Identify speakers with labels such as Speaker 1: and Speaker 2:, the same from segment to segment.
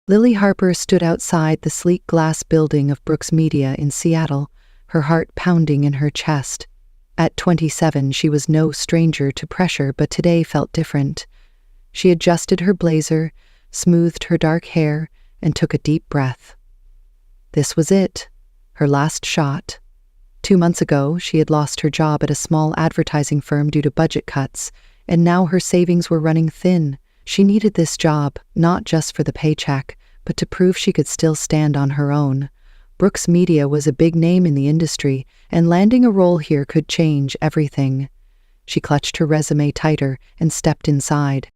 Speaker 1: Lily Harper stood outside the sleek glass building of Brooks Media in Seattle, her heart pounding in her chest. At 27, she was no stranger to pressure, but today felt different. She adjusted her blazer, smoothed her dark hair, and took a deep breath. This was it, her last shot. 2 months ago, she had lost her job at a small advertising firm due to budget cuts, and now her savings were running thin. She needed this job, not just for the paycheck, but to prove she could still stand on her own. Brooks Media was a big name in the industry, and landing a role here could change everything. She clutched her resume tighter and stepped inside.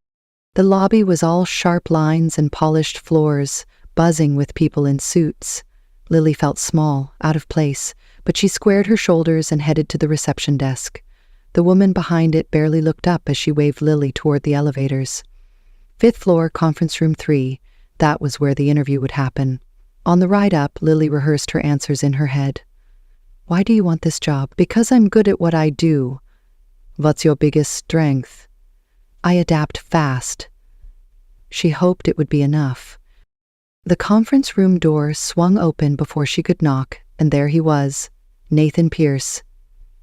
Speaker 1: The lobby was all sharp lines and polished floors, buzzing with people in suits. Lily felt small, out of place, but she squared her shoulders and headed to the reception desk. The woman behind it barely looked up as she waved Lily toward the elevators. 5th floor, conference room 3. That was where the interview would happen. On the ride up, Lily rehearsed her answers in her head. Why do you want this job? Because I'm good at what I do. What's your biggest strength? I adapt fast. She hoped it would be enough. The conference room door swung open before she could knock, and there he was, Nathan Pierce.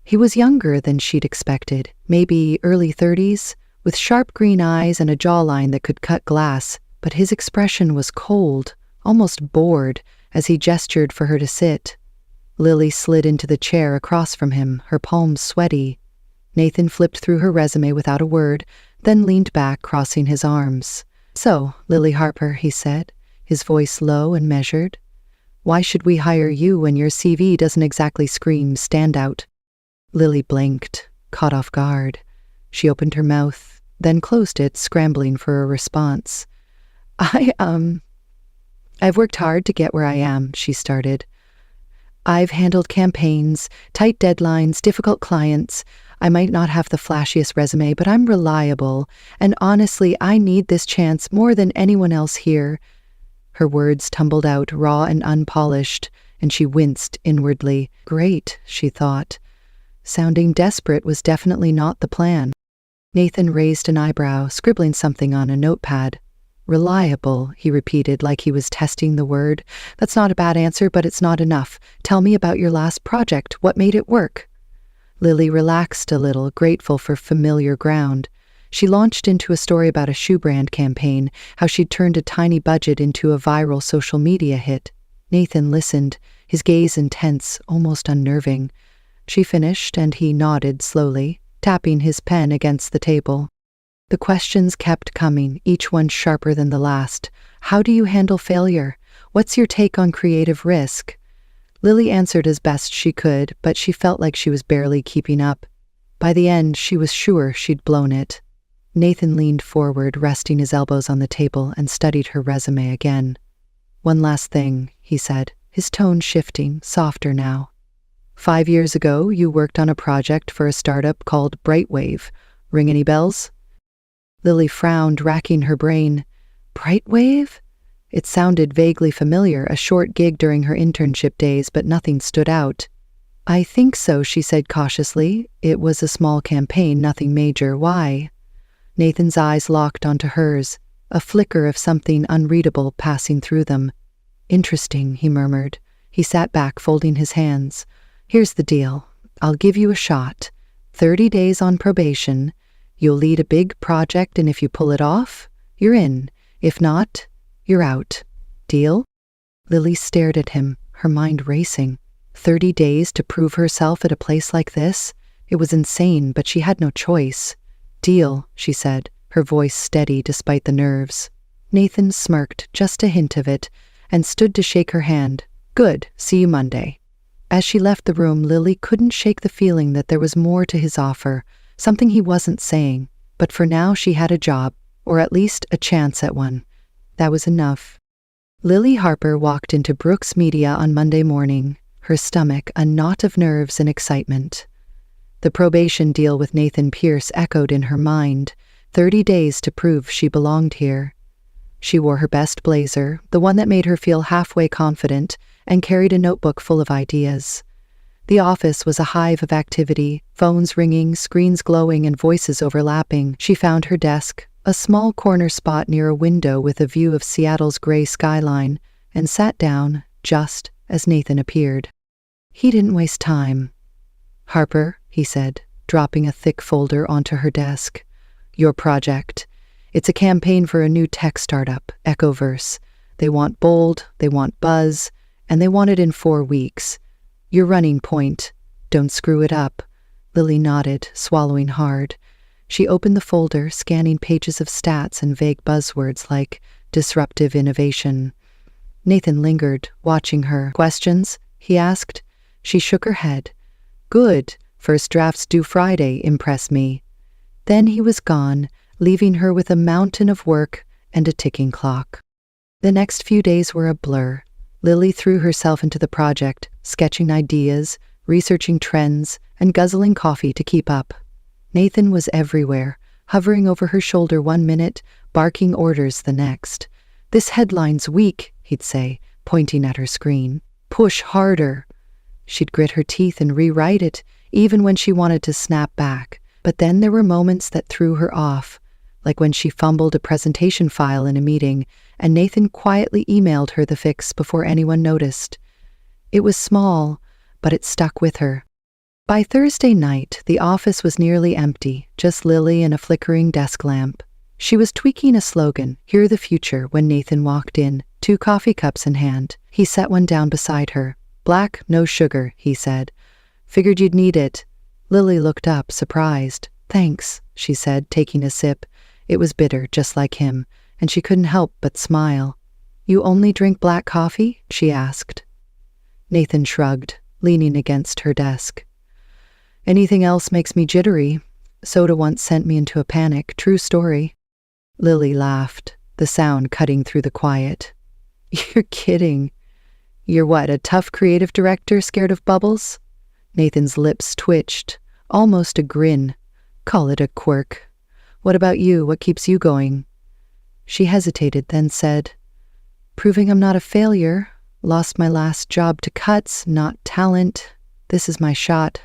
Speaker 1: He was younger than she'd expected, maybe early 30s, with sharp green eyes and a jawline that could cut glass, but his expression was cold, almost bored, as he gestured for her to sit. Lily slid into the chair across from him, her palms sweaty. Nathan flipped through her resume without a word, then leaned back, crossing his arms. So, Lily Harper, he said, his voice low and measured. Why should we hire you when your CV doesn't exactly scream standout? Lily blinked, caught off guard. She opened her mouth, then closed it, scrambling for a response. I've worked hard to get where I am, she started. I've handled campaigns, tight deadlines, difficult clients. I might not have the flashiest resume, but I'm reliable, and honestly, I need this chance more than anyone else here. Her words tumbled out, raw and unpolished, and she winced inwardly. Great, she thought. Sounding desperate was definitely not the plan. Nathan raised an eyebrow, scribbling something on a notepad. Reliable, he repeated like he was testing the word. That's not a bad answer, but it's not enough. Tell me about your last project. What made it work? Lily relaxed a little, grateful for familiar ground. She launched into a story about a shoe brand campaign, how she'd turned a tiny budget into a viral social media hit. Nathan listened, his gaze intense, almost unnerving. She finished, and he nodded slowly, tapping his pen against the table. The questions kept coming, each one sharper than the last. How do you handle failure? What's your take on creative risk? Lily answered as best she could, but she felt like she was barely keeping up. By the end, she was sure she'd blown it. Nathan leaned forward, resting his elbows on the table, and studied her resume again. One last thing, he said, his tone shifting, softer now. 5 years ago, you worked on a project for a startup called Brightwave. Ring any bells? Lily frowned, racking her brain. Brightwave? It sounded vaguely familiar, a short gig during her internship days, but nothing stood out. I think so, she said cautiously. It was a small campaign, nothing major. Why? Nathan's eyes locked onto hers, a flicker of something unreadable passing through them. Interesting, he murmured. He sat back, folding his hands. Here's the deal. I'll give you a shot. 30 days on probation. You'll lead a big project, and if you pull it off, you're in. If not, you're out. Deal? Lily stared at him, her mind racing. 30 days to prove herself at a place like this? It was insane, but she had no choice. Deal, she said, her voice steady despite the nerves. Nathan smirked, just a hint of it, and stood to shake her hand. Good, see you Monday. As she left the room, Lily couldn't shake the feeling that there was more to his offer, something he wasn't saying, but for now she had a job, or at least a chance at one. That was enough. Lily Harper walked into Brooks Media on Monday morning, her stomach a knot of nerves and excitement. The probation deal with Nathan Pierce echoed in her mind, 30 days to prove she belonged here. She wore her best blazer, the one that made her feel halfway confident, and carried a notebook full of ideas. The office was a hive of activity, phones ringing, screens glowing, and voices overlapping. She found her desk, a small corner spot near a window with a view of Seattle's gray skyline, and sat down just as Nathan appeared. He didn't waste time. "Harper," he said, dropping a thick folder onto her desk. "Your project. It's a campaign for a new tech startup, Echoverse. They want bold, they want buzz, and they want it in 4 weeks. Your running point. Don't screw it up." Lily nodded, swallowing hard. She opened the folder, scanning pages of stats and vague buzzwords like disruptive innovation. Nathan lingered, watching her. "Questions?" he asked. She shook her head. "Good. First draft's due Friday. Impress me." Then he was gone, leaving her with a mountain of work and a ticking clock. The next few days were a blur. Lily threw herself into the project, sketching ideas, researching trends, and guzzling coffee to keep up. Nathan was everywhere, hovering over her shoulder 1 minute, barking orders the next. "This headline's weak," he'd say, pointing at her screen. "Push harder." She'd grit her teeth and rewrite it, even when she wanted to snap back. But then there were moments that threw her off, like when she fumbled a presentation file in a meeting, and Nathan quietly emailed her the fix before anyone noticed. It was small, but it stuck with her. By Thursday night, the office was nearly empty, just Lily and a flickering desk lamp. She was tweaking a slogan, "Hear the future," when Nathan walked in, 2 coffee cups in hand. He set one down beside her. "Black, no sugar," he said. "Figured you'd need it." Lily looked up, surprised. "Thanks," she said, taking a sip. It was bitter, just like him, and she couldn't help but smile. "You only drink black coffee?" she asked. Nathan shrugged, leaning against her desk. "Anything else makes me jittery. Soda once sent me into a panic. True story." Lily laughed, the sound cutting through the quiet. "You're kidding. You're what, a tough creative director scared of bubbles?" Nathan's lips twitched, almost a grin. "Call it a quirk. What about you? What keeps you going?" She hesitated, then said, "Proving I'm not a failure. Lost my last job to cuts, not talent. This is my shot."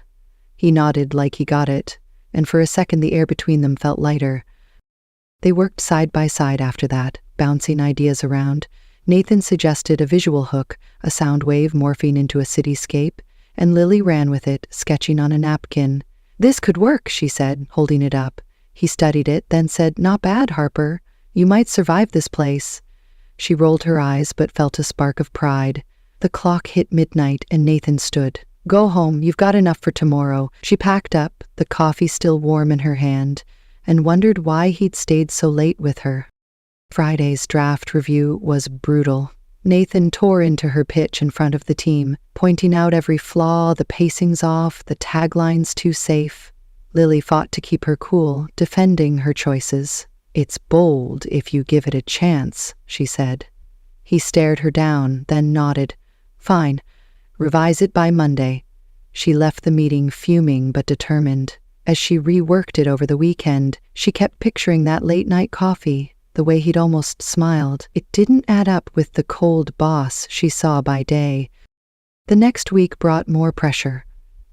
Speaker 1: He nodded like he got it, and for a second the air between them felt lighter. They worked side by side after that, bouncing ideas around. Nathan suggested a visual hook, a sound wave morphing into a cityscape, and Lily ran with it, sketching on a napkin. "This could work," she said, holding it up. He studied it, then said, "Not bad, Harper. You might survive this place." She rolled her eyes but felt a spark of pride. The clock hit midnight and Nathan stood. "Go home, you've got enough for tomorrow." She packed up, the coffee still warm in her hand, and wondered why he'd stayed so late with her. Friday's draft review was brutal. Nathan tore into her pitch in front of the team, pointing out every flaw, the pacing's off, the tagline's too safe. Lily fought to keep her cool, defending her choices. "It's bold if you give it a chance," she said. He stared her down, then nodded. "Fine. Revise it by Monday." She left the meeting fuming but determined. As she reworked it over the weekend, she kept picturing that late-night coffee, the way he'd almost smiled. It didn't add up with the cold boss she saw by day. The next week brought more pressure.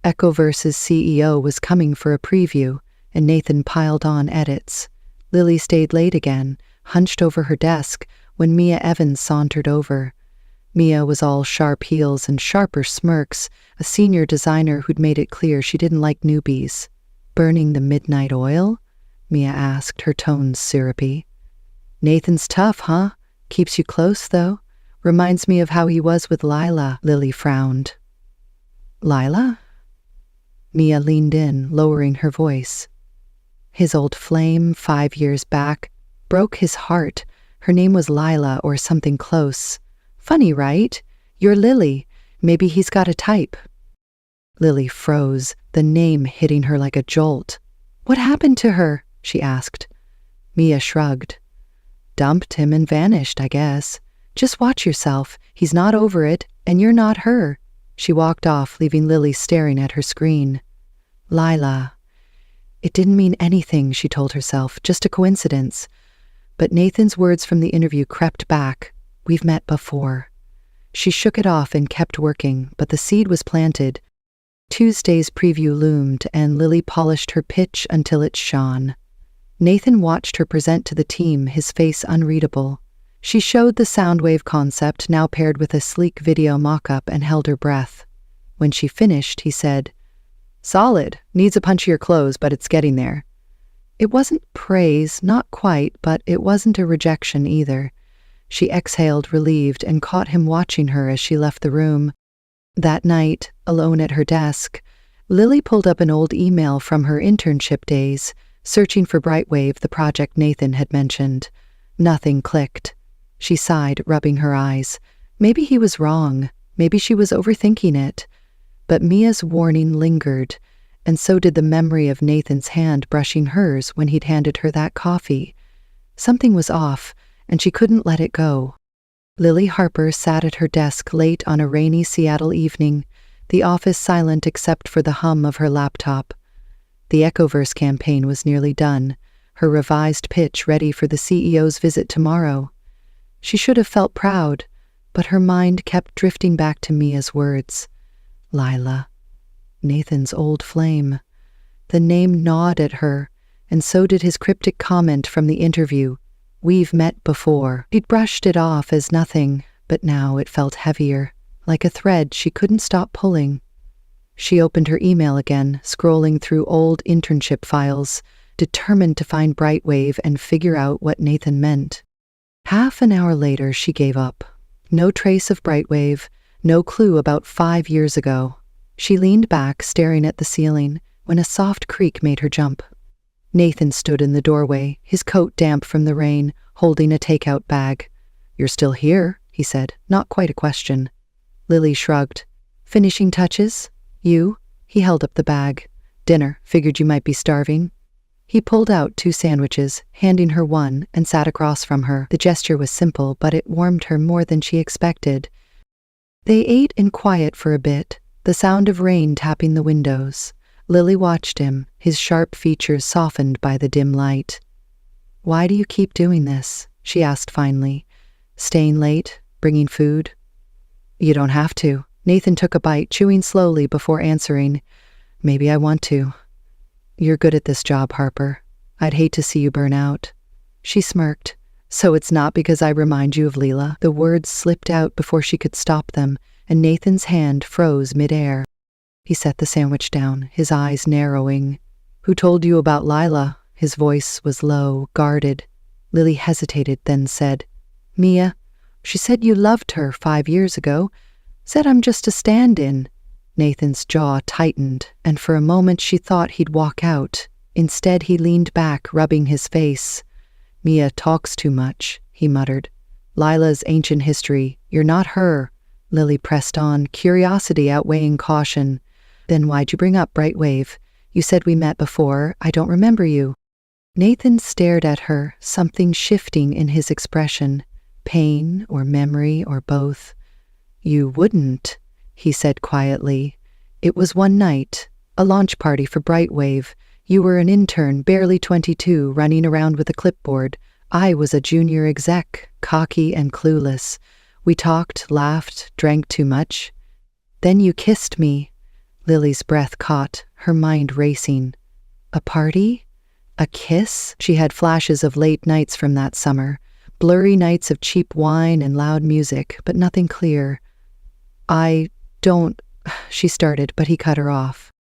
Speaker 1: Echoverse's CEO was coming for a preview, and Nathan piled on edits. Lily stayed late again, hunched over her desk, when Mia Evans sauntered over. Mia was all sharp heels and sharper smirks, a senior designer who'd made it clear she didn't like newbies. "Burning the midnight oil?" Mia asked, her tones syrupy. "Nathan's tough, huh? Keeps you close, though. Reminds me of how he was with Lila." Lily frowned. "Lila?" Mia leaned in, lowering her voice. "His old flame, 5 years back, broke his heart. Her name was Lila or something close. Funny, right? You're Lily. Maybe he's got a type." Lily froze, the name hitting her like a jolt. "What happened to her?" she asked. Mia shrugged. "Dumped him and vanished, I guess. Just watch yourself. He's not over it, and you're not her." She walked off, leaving Lily staring at her screen. Lila. It didn't mean anything, she told herself, just a coincidence. But Nathan's words from the interview crept back. "We've met before." She shook it off and kept working, but the seed was planted. Tuesday's preview loomed, and Lily polished her pitch until it shone. Nathan watched her present to the team, his face unreadable. She showed the Soundwave concept, now paired with a sleek video mock-up, and held her breath. When she finished, he said, "Solid. Needs a punchier close, but it's getting there." It wasn't praise, not quite, but it wasn't a rejection either. She exhaled, relieved, and caught him watching her as she left the room. That night, alone at her desk, Lily pulled up an old email from her internship days, searching for Brightwave, the project Nathan had mentioned. Nothing clicked. She sighed, rubbing her eyes. Maybe he was wrong. Maybe she was overthinking it. But Mia's warning lingered, and so did the memory of Nathan's hand brushing hers when he'd handed her that coffee. Something was off, and she couldn't let it go. Lily Harper sat at her desk late on a rainy Seattle evening, the office silent except for the hum of her laptop. The Echoverse campaign was nearly done, her revised pitch ready for the CEO's visit tomorrow. She should have felt proud, but her mind kept drifting back to Mia's words. Lila. Nathan's old flame. The name gnawed at her, and so did his cryptic comment from the interview. "We've met before." She'd brushed it off as nothing, but now it felt heavier, like a thread she couldn't stop pulling. She opened her email again, scrolling through old internship files, determined to find Brightwave and figure out what Nathan meant. Half an hour later, she gave up. No trace of Brightwave, no clue about 5 years ago. She leaned back, staring at the ceiling, when a soft creak made her jump. Nathan stood in the doorway, his coat damp from the rain, holding a takeout bag. "You're still here," he said, not quite a question. Lily shrugged. "Finishing touches? You?" He held up the bag. "Dinner. Figured you might be starving." He pulled out 2 sandwiches, handing her one, and sat across from her. The gesture was simple, but it warmed her more than she expected. They ate in quiet for a bit, the sound of rain tapping the windows. Lily watched him, his sharp features softened by the dim light. "Why do you keep doing this?" she asked finally. "Staying late? Bringing food?" "You don't have to." Nathan took a bite, chewing slowly before answering. "Maybe I want to." "You're good at this job, Harper. I'd hate to see you burn out." She smirked. "So it's not because I remind you of Lila?" The words slipped out before she could stop them, and Nathan's hand froze midair. He set the sandwich down, his eyes narrowing. "Who told you about Lila?" His voice was low, guarded. Lily hesitated, then said, "Mia. She said you loved her 5 years ago. Said I'm just a stand-in." Nathan's jaw tightened, and for a moment she thought he'd walk out. Instead, he leaned back, rubbing his face. "Mia talks too much," he muttered. "Lila's ancient history. You're not her." Lily pressed on, curiosity outweighing caution. "Then why'd you bring up Brightwave? You said we met before. I don't remember you." Nathan stared at her, something shifting in his expression. Pain or memory or both. "You wouldn't," he said quietly. "It was one night, a launch party for Brightwave. You were an intern, barely 22, running around with a clipboard. I was a junior exec, cocky and clueless. We talked, laughed, drank too much. Then you kissed me." Lily's breath caught, her mind racing. A party? A kiss? She had flashes of late nights from that summer, blurry nights of cheap wine and loud music, but nothing clear. "I don't," she started, but he cut her off.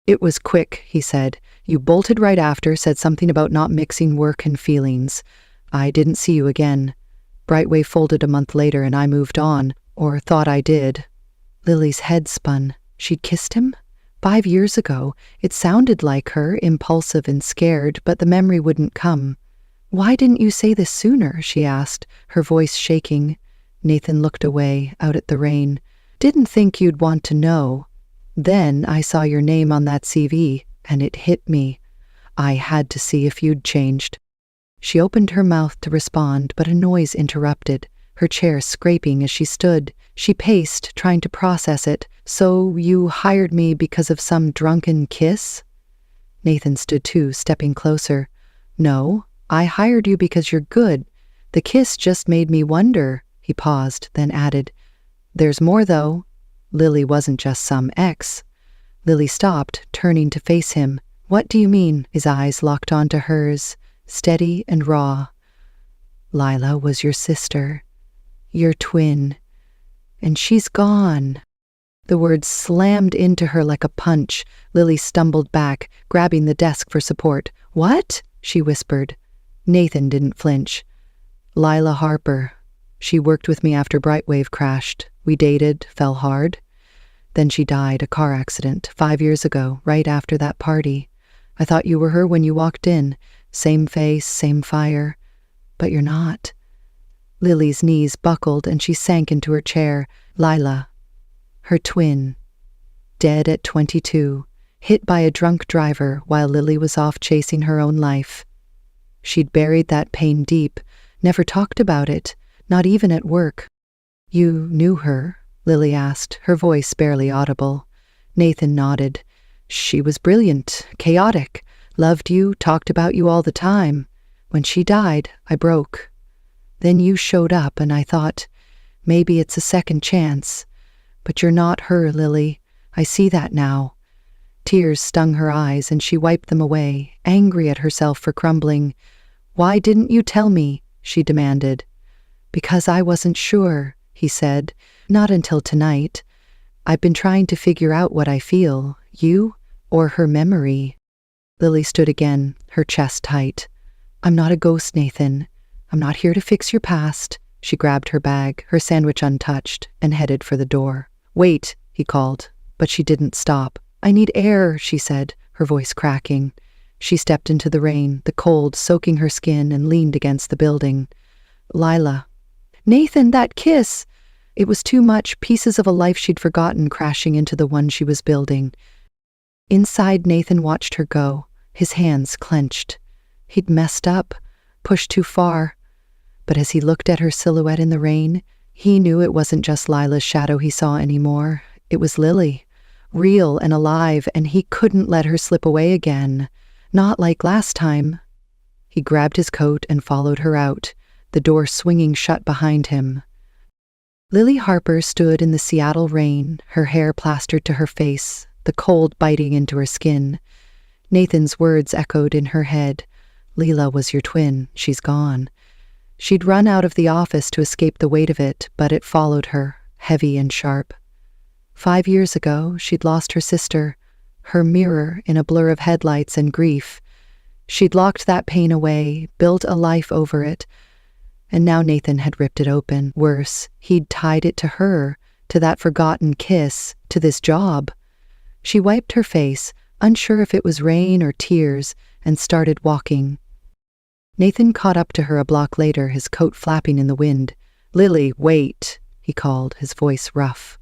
Speaker 1: "It was quick," he said. "You bolted right after, said something about not mixing work and feelings. I didn't see you again. Brightwave folded a month later and I moved on, or thought I did." Lily's head spun. She'd kissed him? 5 years ago. It sounded like her, impulsive and scared, but the memory wouldn't come. "Why didn't you say this sooner?" she asked, her voice shaking. Nathan looked away, out at the rain. "Didn't think you'd want to know. Then I saw your name on that CV, and it hit me. I had to see if you'd changed." She opened her mouth to respond, but a noise interrupted, her chair scraping as she stood. She paced, trying to process it. "So you hired me because of some drunken kiss?" Nathan stood too, stepping closer. "No, I hired you because you're good. The kiss just made me wonder." He paused, then added, "There's more, though. Lily wasn't just some ex." Lily stopped, turning to face him. "What do you mean?" His eyes locked onto hers. steady and raw. Lila was your sister, your twin, and she's gone. The words slammed into her like a punch. Lily stumbled back, grabbing the desk for support. "What?" she whispered. Nathan didn't flinch. "Lila Harper. She worked with me after Brightwave crashed. We dated, fell hard. Then she died, a car accident, 5 years ago, right after that party. I thought you were her when you walked in. Same face, same fire. But you're not." Lily's knees buckled and she sank into her chair. Lila, her twin, dead at 22, hit by a drunk driver while Lily was off chasing her own life. She'd buried that pain deep, never talked about it, not even at work. "You knew her?" Lily asked, her voice barely audible. Nathan nodded. "She was brilliant, chaotic, loved you, talked about you all the time. When she died, I broke. Then you showed up and I thought, maybe it's a second chance. But you're not her, Lily. I see that now." Tears stung her eyes and she wiped them away, angry at herself for crumbling. "Why didn't you tell me?" she demanded. "Because I wasn't sure," he said. "Not until tonight. I've been trying to figure out what I feel, you or her memory." Lily stood again, her chest tight. "I'm not a ghost, Nathan. I'm not here to fix your past." She grabbed her bag, her sandwich untouched, and headed for the door. "Wait," he called, but she didn't stop. "I need air," she said, her voice cracking. She stepped into the rain, the cold soaking her skin, and leaned against the building. "Lila." "Nathan, that kiss!" It was too much, pieces of a life she'd forgotten crashing into the one she was building. Inside, Nathan watched her go, his hands clenched. He'd messed up, pushed too far. But as he looked at her silhouette in the rain, he knew it wasn't just Lila's shadow he saw anymore. It was Lily, real and alive, and he couldn't let her slip away again. Not like last time. He grabbed his coat and followed her out, the door swinging shut behind him. Lily Harper stood in the Seattle rain, her hair plastered to her face, the cold biting into her skin. Nathan's words echoed in her head. "Lila was your twin. She's gone." She'd run out of the office to escape the weight of it, but it followed her, heavy and sharp. 5 years ago, she'd lost her sister, her mirror in a blur of headlights and grief. She'd locked that pain away, built a life over it, and now Nathan had ripped it open. Worse, he'd tied it to her, to that forgotten kiss, to this job. She wiped her face, unsure if it was rain or tears, and started walking. Nathan caught up to her a block later, his coat flapping in the wind. "Lily, wait," he called, his voice rough.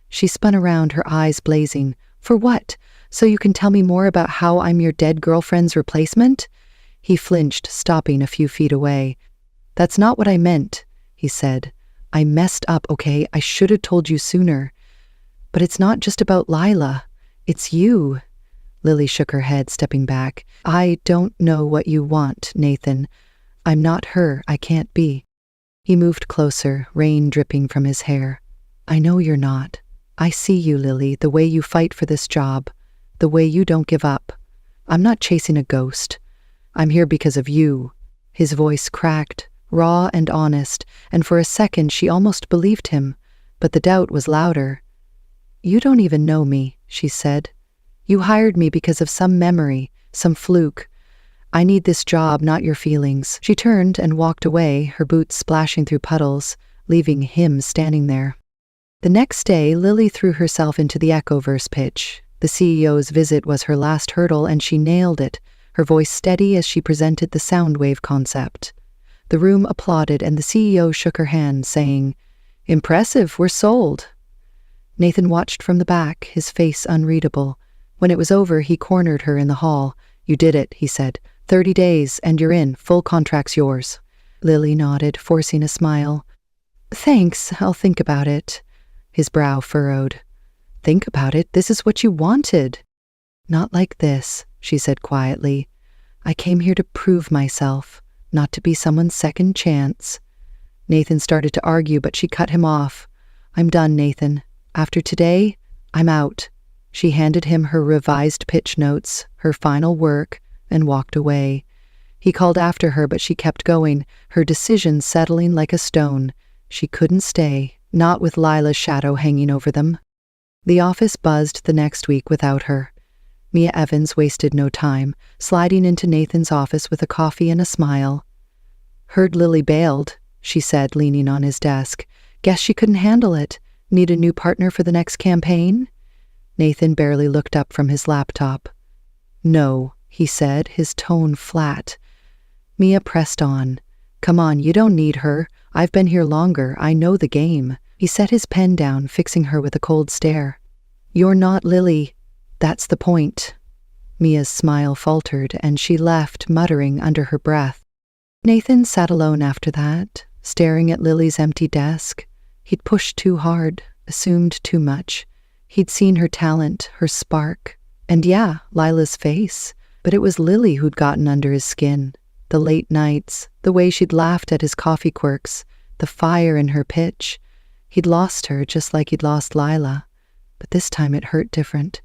Speaker 1: She spun around, her eyes blazing. "For what? So you can tell me more about how I'm your dead girlfriend's replacement?" He flinched, stopping a few feet away. "That's not what I meant," he said. "I messed up, okay? I should have told you sooner. But it's not just about Lila. It's you." Lily shook her head, stepping back. "I don't know what you want, Nathan. I'm not her. I can't be." He moved closer, rain dripping from his hair. "I know you're not. I see you, Lily, the way you fight for this job, the way you don't give up. I'm not chasing a ghost. I'm here because of you." His voice cracked, raw and honest, and for a second she almost believed him, but the doubt was louder. "You don't even know me," she said. "You hired me because of some memory, some fluke. I need this job, not your feelings." She turned and walked away, her boots splashing through puddles, leaving him standing there. The next day, Lily threw herself into the Echoverse pitch. The CEO's visit was her last hurdle, and she nailed it, her voice steady as she presented the Soundwave concept. The room applauded, and the CEO shook her hand, saying, "Impressive, we're sold." Nathan watched from the back, his face unreadable. When it was over, he cornered her in the hall. "You did it," he said. 30 days, and you're in. Full contract's yours." Lily nodded, forcing a smile. "Thanks, I'll think about it." His brow furrowed. "Think about it? This is what you wanted." "Not like this," she said quietly. "I came here to prove myself, not to be someone's second chance." Nathan started to argue, but she cut him off. "I'm done, Nathan. After today, I'm out." She handed him her revised pitch notes, her final work, and walked away. He called after her, but she kept going, her decision settling like a stone. She couldn't stay, not with Lila's shadow hanging over them. The office buzzed the next week without her. Mia Evans wasted no time, sliding into Nathan's office with a coffee and a smile. "Heard Lily bailed," she said, leaning on his desk. "Guess she couldn't handle it. Need a new partner for the next campaign?" Nathan barely looked up from his laptop. "No," he said, his tone flat. Mia pressed on. "Come on, you don't need her. I've been here longer. I know the game." He set his pen down, fixing her with a cold stare. "You're not Lily. That's the point." Mia's smile faltered, and she left, muttering under her breath. Nathan sat alone after that, staring at Lily's empty desk. He'd pushed too hard, assumed too much. He'd seen her talent, her spark, and yeah, Lila's face, but it was Lily who'd gotten under his skin. The late nights, the way she'd laughed at his coffee quirks, the fire in her pitch. He'd lost her just like he'd lost Lila, but this time it hurt different.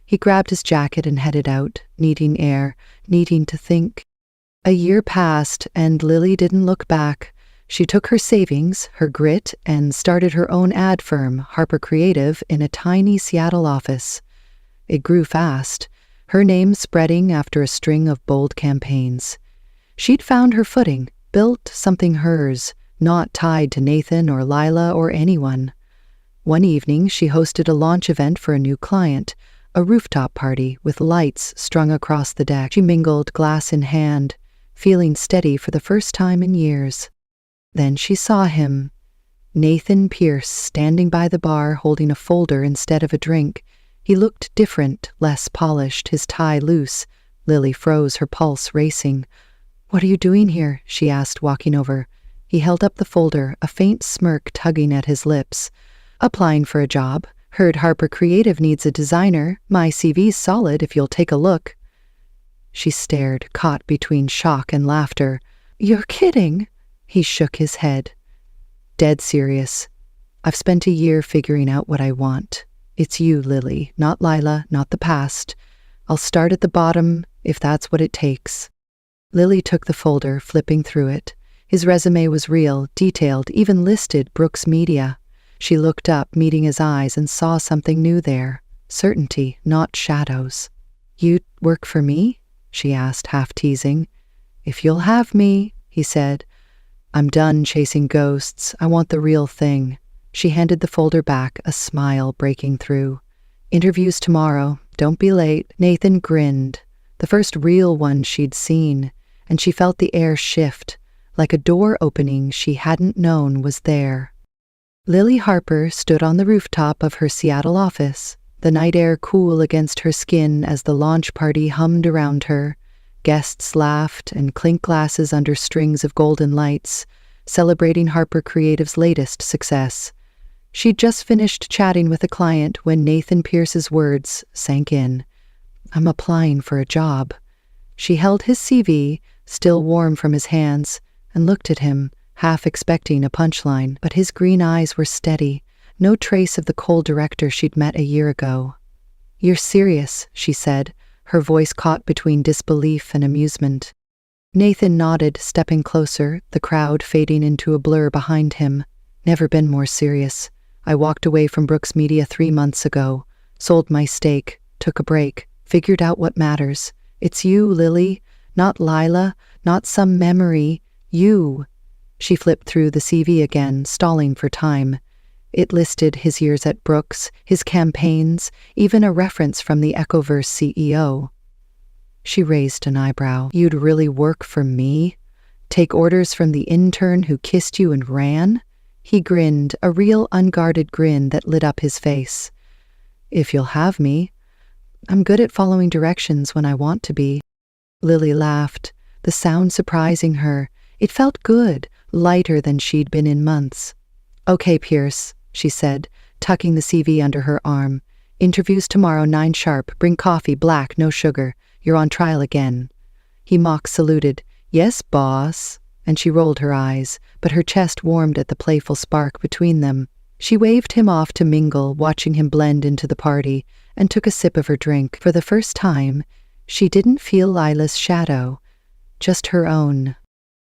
Speaker 1: He grabbed his jacket and headed out, needing air, needing to think. A year passed, and Lily didn't look back. She took her savings, her grit, and started her own ad firm, Harper Creative, in a tiny Seattle office. It grew fast, her name spreading after a string of bold campaigns. She'd found her footing, built something hers, not tied to Nathan or Lila or anyone. One evening, she hosted a launch event for a new client, a rooftop party with lights strung across the deck. She mingled, glass in hand, feeling steady for the first time in years. Then she saw him, Nathan Pierce, standing by the bar holding a folder instead of a drink. He looked different, less polished, his tie loose. Lily froze, her pulse racing. "What are you doing here?" she asked, walking over. He held up the folder, a faint smirk tugging at his lips. "Applying for a job. Heard Harper Creative needs a designer. My CV's solid if you'll take a look." She stared, caught between shock and laughter. "You're kidding?" He shook his head. "Dead serious. I've spent a year figuring out what I want. It's you, Lily, not Lila, not the past. I'll start at the bottom if that's what it takes." Lily took the folder, flipping through it. His resume was real, detailed, even listed Brooks Media. She looked up, meeting his eyes, and saw something new there. Certainty, not shadows. "You'd work for me?" she asked, half teasing. "If you'll have me," he said. "I'm done chasing ghosts. I want the real thing." She handed the folder back, a smile breaking through. "Interviews tomorrow. Don't be late." Nathan grinned, the first real one she'd seen, and she felt the air shift, like a door opening she hadn't known was there. Lily Harper stood on the rooftop of her Seattle office, the night air cool against her skin as the launch party hummed around her. Guests laughed and clinked glasses under strings of golden lights, celebrating Harper Creative's latest success. She'd just finished chatting with a client when Nathan Pierce's words sank in. "I'm applying for a job." She held his CV, still warm from his hands, and looked at him, half expecting a punchline, but his green eyes were steady, no trace of the cold director she'd met a year ago. "You're serious," she said, her voice caught between disbelief and amusement. Nathan nodded, stepping closer, the crowd fading into a blur behind him. "Never been more serious. I walked away from Brooks Media 3 months ago, sold my stake, took a break, figured out what matters. It's you, Lily, not Lila, not some memory. You." She flipped through the CV again, stalling for time. It listed his years at Brooks, his campaigns, even a reference from the Echoverse CEO. She raised an eyebrow. "You'd really work for me? Take orders from the intern who kissed you and ran?" He grinned, a real unguarded grin that lit up his face. "If you'll have me. I'm good at following directions when I want to be." Lily laughed, the sound surprising her. It felt good, lighter than she'd been in months. "Okay, Pierce," she said, tucking the CV under her arm. "Interviews tomorrow, 9 sharp. Bring coffee, black, no sugar. You're on trial again." He mock saluted. "Yes, boss." And she rolled her eyes, but her chest warmed at the playful spark between them. She waved him off to mingle, watching him blend into the party, and took a sip of her drink. For the first time, she didn't feel Lila's shadow, just her own.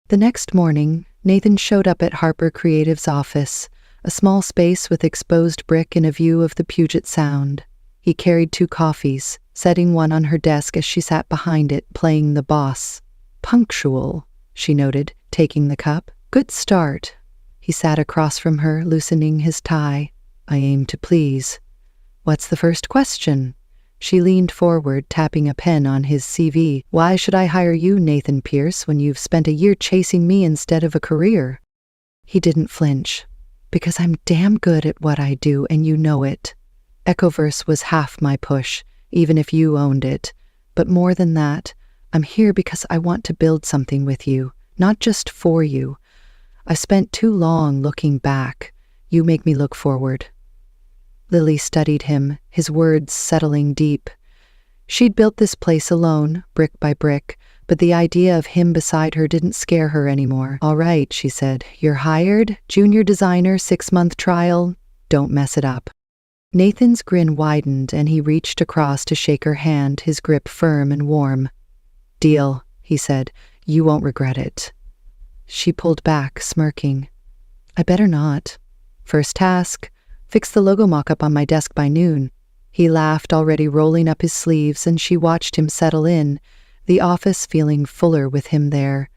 Speaker 1: The next morning, Nathan showed up at Harper Creative's office, a small space with exposed brick and a view of the Puget Sound. He carried 2 coffees, setting one on her desk as she sat behind it, playing the boss. "Punctual," she noted, taking the cup. "Good start." He sat across from her, loosening his tie. "I aim to please." "What's the first question?" She leaned forward, tapping a pen on his CV. "Why should I hire you, Nathan Pierce, when you've spent a year chasing me instead of a career?" He didn't flinch. "Because I'm damn good at what I do, and you know it. Echoverse was half my push, even if you owned it. But more than that, I'm here because I want to build something with you, not just for you. I've spent too long looking back. You make me look forward." Lily studied him, his words settling deep. She'd built this place alone, brick by brick, but the idea of him beside her didn't scare her anymore. "All right," she said. "You're hired. Junior designer, 6-month trial. Don't mess it up." Nathan's grin widened and he reached across to shake her hand, his grip firm and warm. "Deal," he said. "You won't regret it." She pulled back, smirking. "I better not. First task, fix the logo mock-up on my desk by noon." He laughed, already rolling up his sleeves, and she watched him settle in, the office feeling fuller with him there.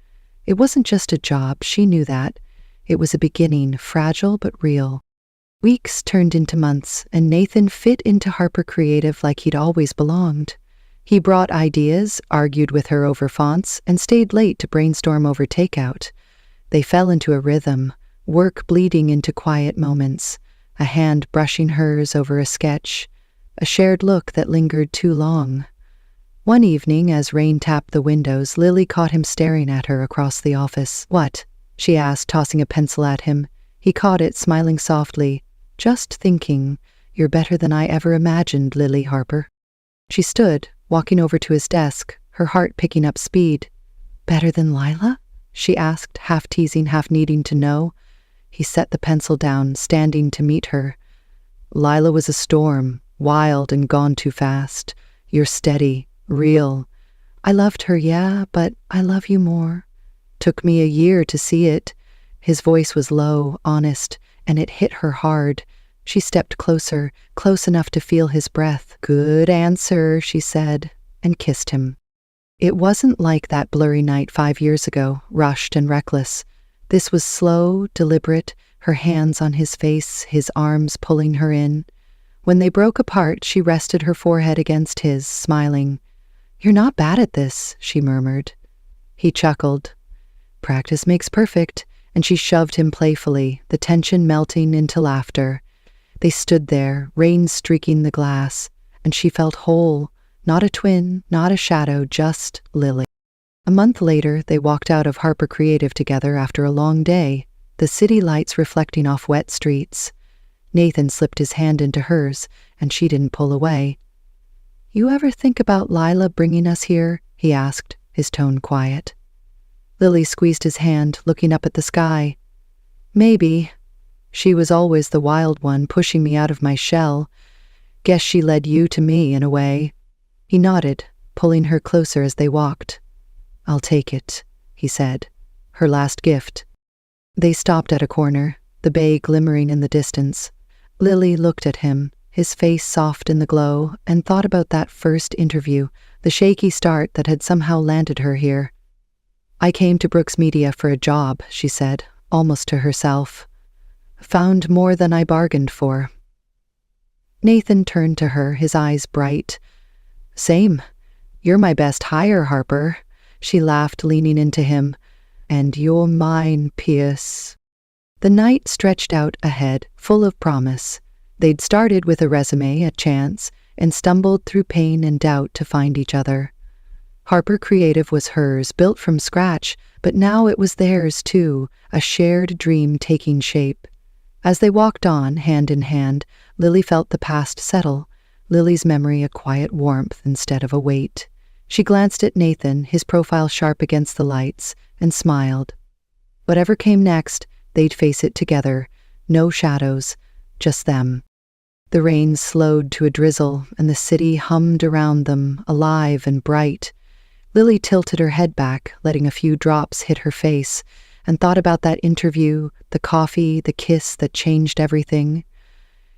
Speaker 1: It wasn't just a job, she knew that. It was a beginning, fragile but real. Weeks turned into months, and Nathan fit into Harper Creative like he'd always belonged. He brought ideas, argued with her over fonts, and stayed late to brainstorm over takeout. They fell into a rhythm, work bleeding into quiet moments, a hand brushing hers over a sketch, a shared look that lingered too long. One evening, as rain tapped the windows, Lily caught him staring at her across the office. "What?" she asked, tossing a pencil at him. He caught it, smiling softly. "Just thinking. You're better than I ever imagined, Lily Harper." She stood, walking over to his desk, her heart picking up speed. "Better than Lila?" she asked, half teasing, half needing to know. He set the pencil down, standing to meet her. "Lila was a storm, wild and gone too fast. You're steady, real. I loved her, yeah, but I love you more. Took me a year to see it." His voice was low, honest, and it hit her hard. She stepped closer, close enough to feel his breath. "Good answer," she said, and kissed him. It wasn't like that blurry night 5 years ago, rushed and reckless. This was slow, deliberate, her hands on his face, his arms pulling her in. When they broke apart, she rested her forehead against his, smiling. "You're not bad at this," she murmured. He chuckled. "Practice makes perfect," and she shoved him playfully, the tension melting into laughter. They stood there, rain streaking the glass, and she felt whole, not a twin, not a shadow, just Lily. A month later, they walked out of Harper Creative together after a long day, the city lights reflecting off wet streets. Nathan slipped his hand into hers, and she didn't pull away. "You ever think about Lila bringing us here?" he asked, his tone quiet. Lily squeezed his hand, looking up at the sky. "Maybe. She was always the wild one, pushing me out of my shell. Guess she led you to me, in a way." He nodded, pulling her closer as they walked. "I'll take it," he said. "Her last gift." They stopped at a corner, the bay glimmering in the distance. Lily looked at him, his face soft in the glow, and thought about that first interview, the shaky start that had somehow landed her here. "I came to Brooks Media for a job," she said, almost to herself. "Found more than I bargained for." Nathan turned to her, his eyes bright. "Same. You're my best hire, Harper." She laughed, leaning into him. "And you're mine, Pierce." The night stretched out ahead, full of promise. They'd started with a resume at chance and stumbled through pain and doubt to find each other. Harper Creative was hers, built from scratch, but now it was theirs too, a shared dream taking shape. As they walked on, hand in hand, Lily felt the past settle, Lily's memory a quiet warmth instead of a weight. She glanced at Nathan, his profile sharp against the lights, and smiled. Whatever came next, they'd face it together, no shadows, just them. The rain slowed to a drizzle, and the city hummed around them, alive and bright. Lily tilted her head back, letting a few drops hit her face, and thought about that interview, the coffee, the kiss that changed everything.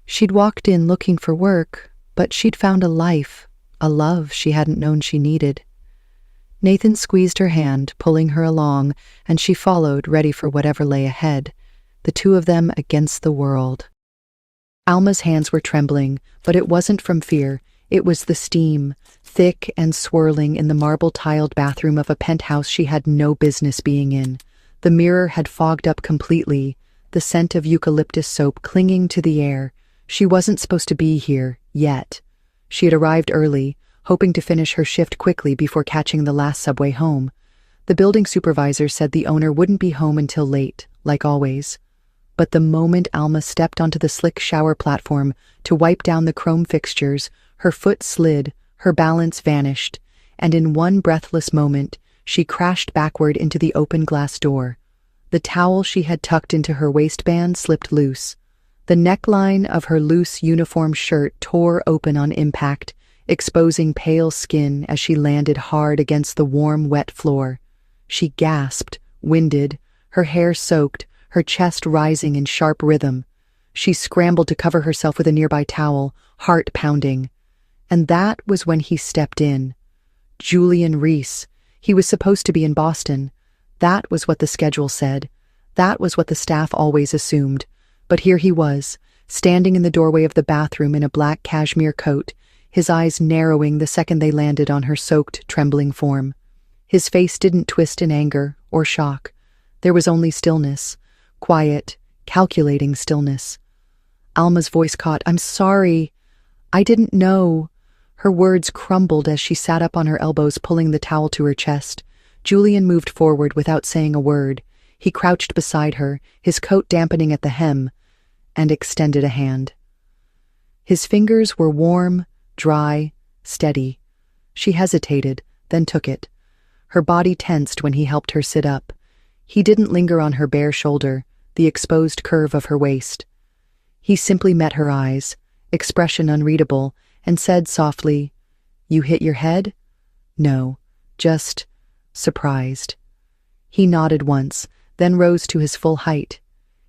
Speaker 1: She'd walked in looking for work, but she'd found a life, a love she hadn't known she needed. Nathan squeezed her hand, pulling her along, and she followed, ready for whatever lay ahead, the two of them against the world. Alma's hands were trembling, but it wasn't from fear. It was the steam, thick and swirling in the marble-tiled bathroom of a penthouse she had no business being in. The mirror had fogged up completely, the scent of eucalyptus soap clinging to the air. She wasn't supposed to be here, yet. She had arrived early, hoping to finish her shift quickly before catching the last subway home. The building supervisor said the owner wouldn't be home until late, like always. But the moment Alma stepped onto the slick shower platform to wipe down the chrome fixtures, her foot slid, her balance vanished, and in one breathless moment, she crashed backward into the open glass door. The towel she had tucked into her waistband slipped loose. The neckline of her loose uniform shirt tore open on impact, exposing pale skin as she landed hard against the warm, wet floor. She gasped, winded, her hair soaked, her chest rising in sharp rhythm. She scrambled to cover herself with a nearby towel, heart pounding. And that was when he stepped in. Julian Reese. He was supposed to be in Boston. That was what the schedule said. That was what the staff always assumed. But here he was, standing in the doorway of the bathroom in a black cashmere coat, his eyes narrowing the second they landed on her soaked, trembling form. His face didn't twist in anger or shock. There was only stillness, quiet, calculating stillness. Alma's voice caught, "I'm sorry. I didn't know." Her words crumbled as she sat up on her elbows, pulling the towel to her chest. Julian moved forward without saying a word. He crouched beside her, his coat dampening at the hem, and extended a hand. His fingers were warm, dry, steady. She hesitated, then took it. Her body tensed when he helped her sit up. He didn't linger on her bare shoulder, the exposed curve of her waist. He simply met her eyes, expression unreadable, and said softly, "You hit your head?" "No, just surprised." He nodded once, then rose to his full height.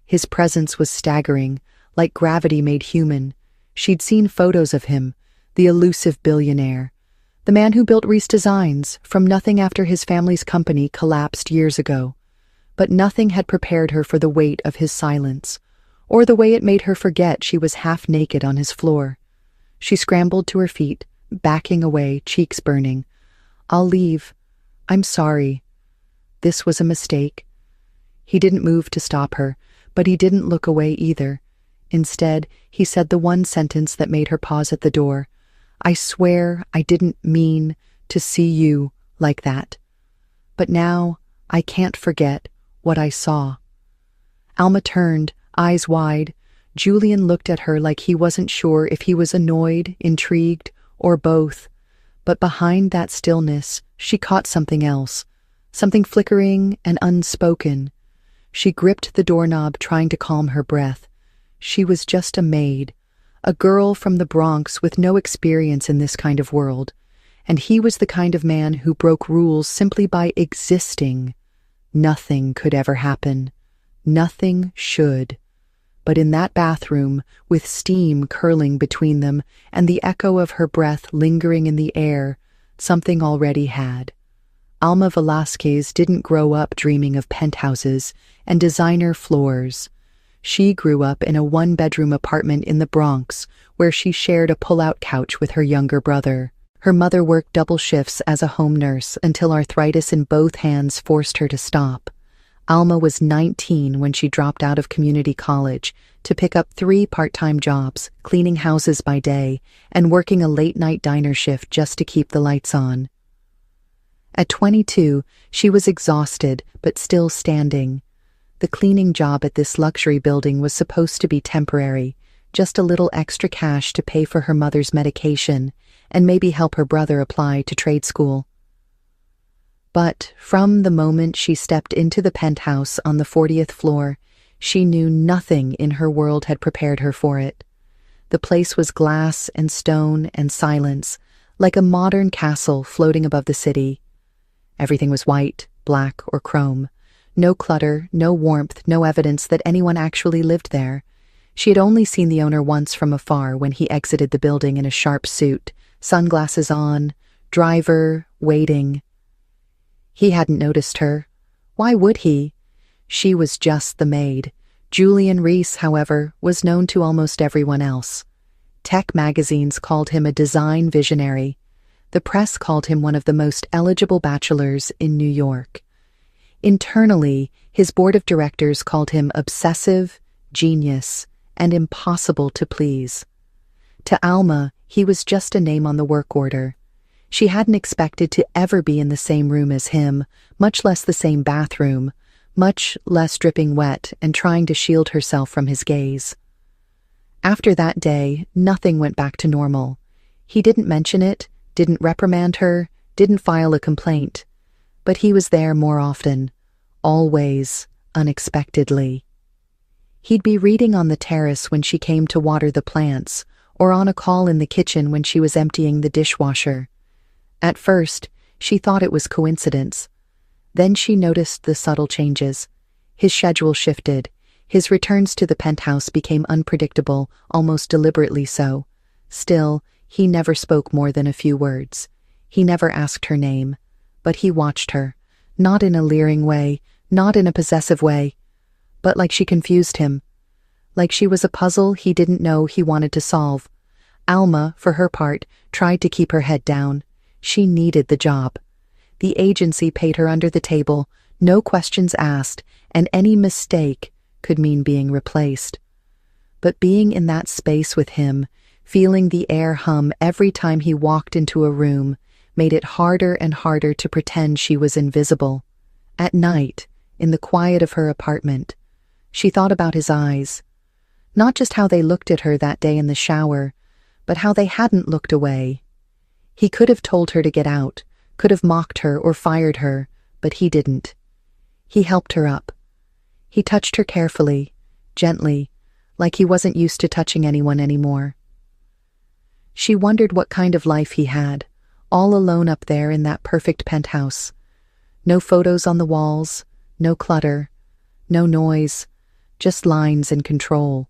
Speaker 1: His presence was staggering, like gravity made human. She'd seen photos of him, the elusive billionaire, the man who built Reese Designs from nothing after his family's company collapsed years ago. But nothing had prepared her for the weight of his silence, or the way it made her forget she was half naked on his floor. She scrambled to her feet, backing away, cheeks burning. "I'll leave. I'm sorry. This was a mistake." He didn't move to stop her, but he didn't look away either. Instead, he said the one sentence that made her pause at the door. "I swear I didn't mean to see you like that. But now I can't forget what I saw." Alma turned, eyes wide. Julian looked at her like he wasn't sure if he was annoyed, intrigued, or both. But behind that stillness, she caught something else, something flickering and unspoken. She gripped the doorknob, trying to calm her breath. She was just a maid, a girl from the Bronx with no experience in this kind of world, and he was the kind of man who broke rules simply by existing. Nothing could ever happen. Nothing should. But in that bathroom, with steam curling between them and the echo of her breath lingering in the air, something already had. Alma Velázquez didn't grow up dreaming of penthouses and designer floors. She grew up in a one-bedroom apartment in the Bronx where she shared a pull-out couch with her younger brother. Her mother worked double shifts as a home nurse until arthritis in both hands forced her to stop. Alma was 19 when she dropped out of community college to pick up 3 part-time jobs, cleaning houses by day and working a late-night diner shift just to keep the lights on. At 22, she was exhausted but still standing. The cleaning job at this luxury building was supposed to be temporary, just a little extra cash to pay for her mother's medication and maybe help her brother apply to trade school. But from the moment she stepped into the penthouse on the 40th floor, she knew nothing in her world had prepared her for it. The place was glass and stone and silence, like a modern castle floating above the city. Everything was white, black, or chrome. No clutter, no warmth, no evidence that anyone actually lived there. She had only seen the owner once from afar when he exited the building in a sharp suit, sunglasses on, driver, waiting. He hadn't noticed her. Why would he? She was just the maid. Julian Reese, however, was known to almost everyone else. Tech magazines called him a design visionary. The press called him one of the most eligible bachelors in New York. Internally, his board of directors called him obsessive, genius, and impossible to please. To Alma, he was just a name on the work order. She hadn't expected to ever be in the same room as him, much less the same bathroom, much less dripping wet and trying to shield herself from his gaze. After that day, nothing went back to normal. He didn't mention it, didn't reprimand her, didn't file a complaint. But he was there more often, always, unexpectedly. He'd be reading on the terrace when she came to water the plants, or on a call in the kitchen when she was emptying the dishwasher. At first, she thought it was coincidence. Then she noticed the subtle changes. His schedule shifted. His returns to the penthouse became unpredictable, almost deliberately so. Still, he never spoke more than a few words. He never asked her name. But he watched her, not in a leering way, not in a possessive way, but like she confused him. Like she was a puzzle he didn't know he wanted to solve. Alma, for her part, tried to keep her head down. She needed the job. The agency paid her under the table, no questions asked, and any mistake could mean being replaced. But being in that space with him, feeling the air hum every time he walked into a room, made it harder and harder to pretend she was invisible. At night, in the quiet of her apartment, she thought about his eyes. Not just how they looked at her that day in the shower, but how they hadn't looked away. He could have told her to get out, could have mocked her or fired her, but he didn't. He helped her up. He touched her carefully, gently, like he wasn't used to touching anyone anymore. She wondered what kind of life he had, all alone up there in that perfect penthouse. No photos on the walls, no clutter, no noise, just lines and control.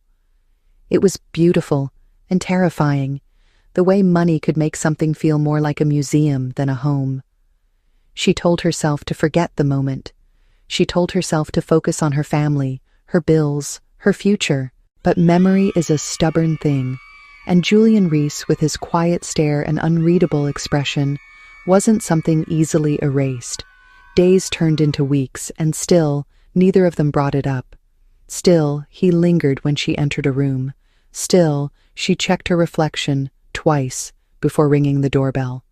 Speaker 1: It was beautiful and terrifying, the way money could make something feel more like a museum than a home. She told herself to forget the moment. She told herself to focus on her family, her bills, her future. But memory is a stubborn thing, and Julian Reese, with his quiet stare and unreadable expression, wasn't something easily erased. Days turned into weeks, and still, neither of them brought it up. Still, he lingered when she entered a room. Still, she checked her reflection twice before ringing the doorbell.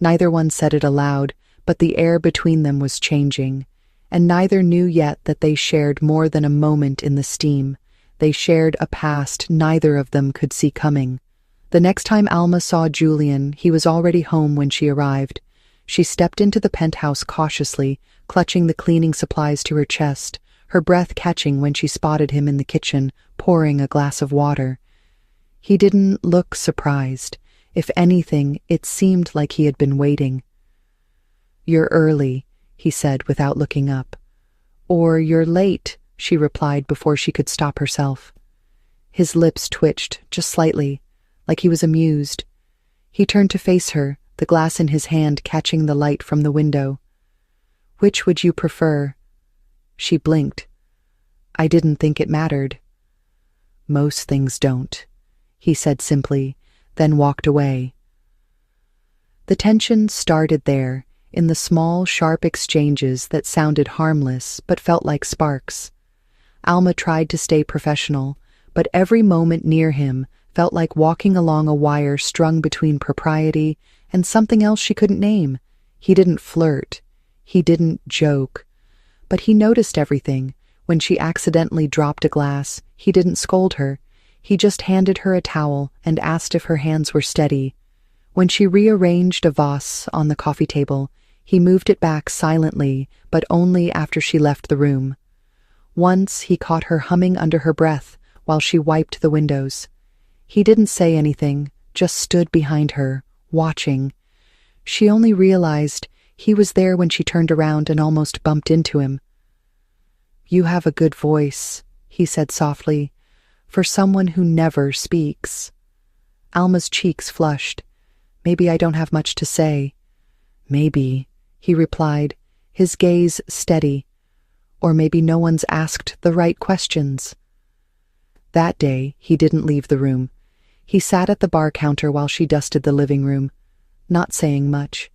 Speaker 1: Neither one said it aloud, but the air between them was changing, and neither knew yet that they shared more than a moment in the steam. They shared a past neither of them could see coming. The next time Alma saw Julian, he was already home when she arrived. She stepped into the penthouse cautiously, clutching the cleaning supplies to her chest, her breath catching when she spotted him in the kitchen, pouring a glass of water. He didn't look surprised. If anything, it seemed like he had been waiting. "You're early," he said without looking up. "Or you're late," she replied before she could stop herself. His lips twitched, just slightly, like he was amused. He turned to face her, the glass in his hand catching the light from the window. "Which would you prefer?" She blinked. "I didn't think it mattered." "Most things don't," he said simply, then walked away. The tension started there, in the small, sharp exchanges that sounded harmless but felt like sparks. Alma tried to stay professional, but every moment near him felt like walking along a wire strung between propriety and something else she couldn't name. He didn't flirt. He didn't joke. But he noticed everything. When she accidentally dropped a glass, he didn't scold her. He just handed her a towel and asked if her hands were steady. When she rearranged a vase on the coffee table, he moved it back silently, but only after she left the room. Once he caught her humming under her breath while she wiped the windows. He didn't say anything, just stood behind her, watching. She only realized He was there when she turned around and almost bumped into him. "You have a good voice," he said softly, "for someone who never speaks." Alma's cheeks flushed. "Maybe I don't have much to say." "Maybe," he replied, his gaze steady. "Or maybe no one's asked the right questions." That day, he didn't leave the room. He sat at the bar counter while she dusted the living room, not saying much,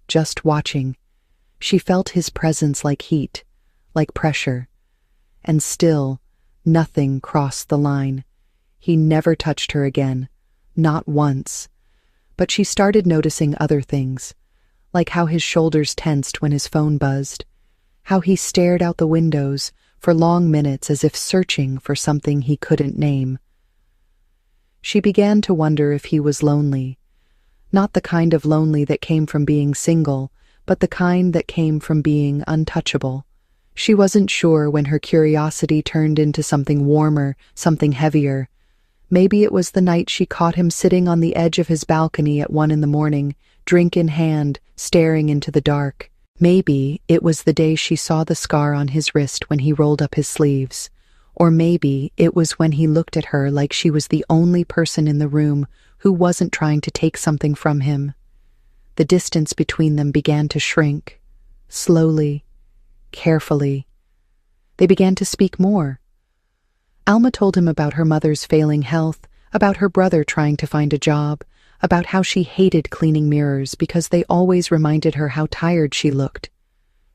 Speaker 1: just watching. She felt his presence like heat, like pressure. And still, nothing crossed the line. He never touched her again, not once. But she started noticing other things, like how his shoulders tensed when his phone buzzed, how he stared out the windows for long minutes as if searching for something he couldn't name. She began to wonder if he was lonely. Not the kind of lonely that came from being single, but the kind that came from being untouchable. She wasn't sure when her curiosity turned into something warmer, something heavier. Maybe it was the night she caught him sitting on the edge of his balcony at 1 a.m, drink in hand, staring into the dark. Maybe it was the day she saw the scar on his wrist when he rolled up his sleeves. Or maybe it was when he looked at her like she was the only person in the room who wasn't trying to take something from him. The distance between them began to shrink, slowly, carefully. They began to speak more. Alma told him about her mother's failing health, about her brother trying to find a job, about how she hated cleaning mirrors because they always reminded her how tired she looked.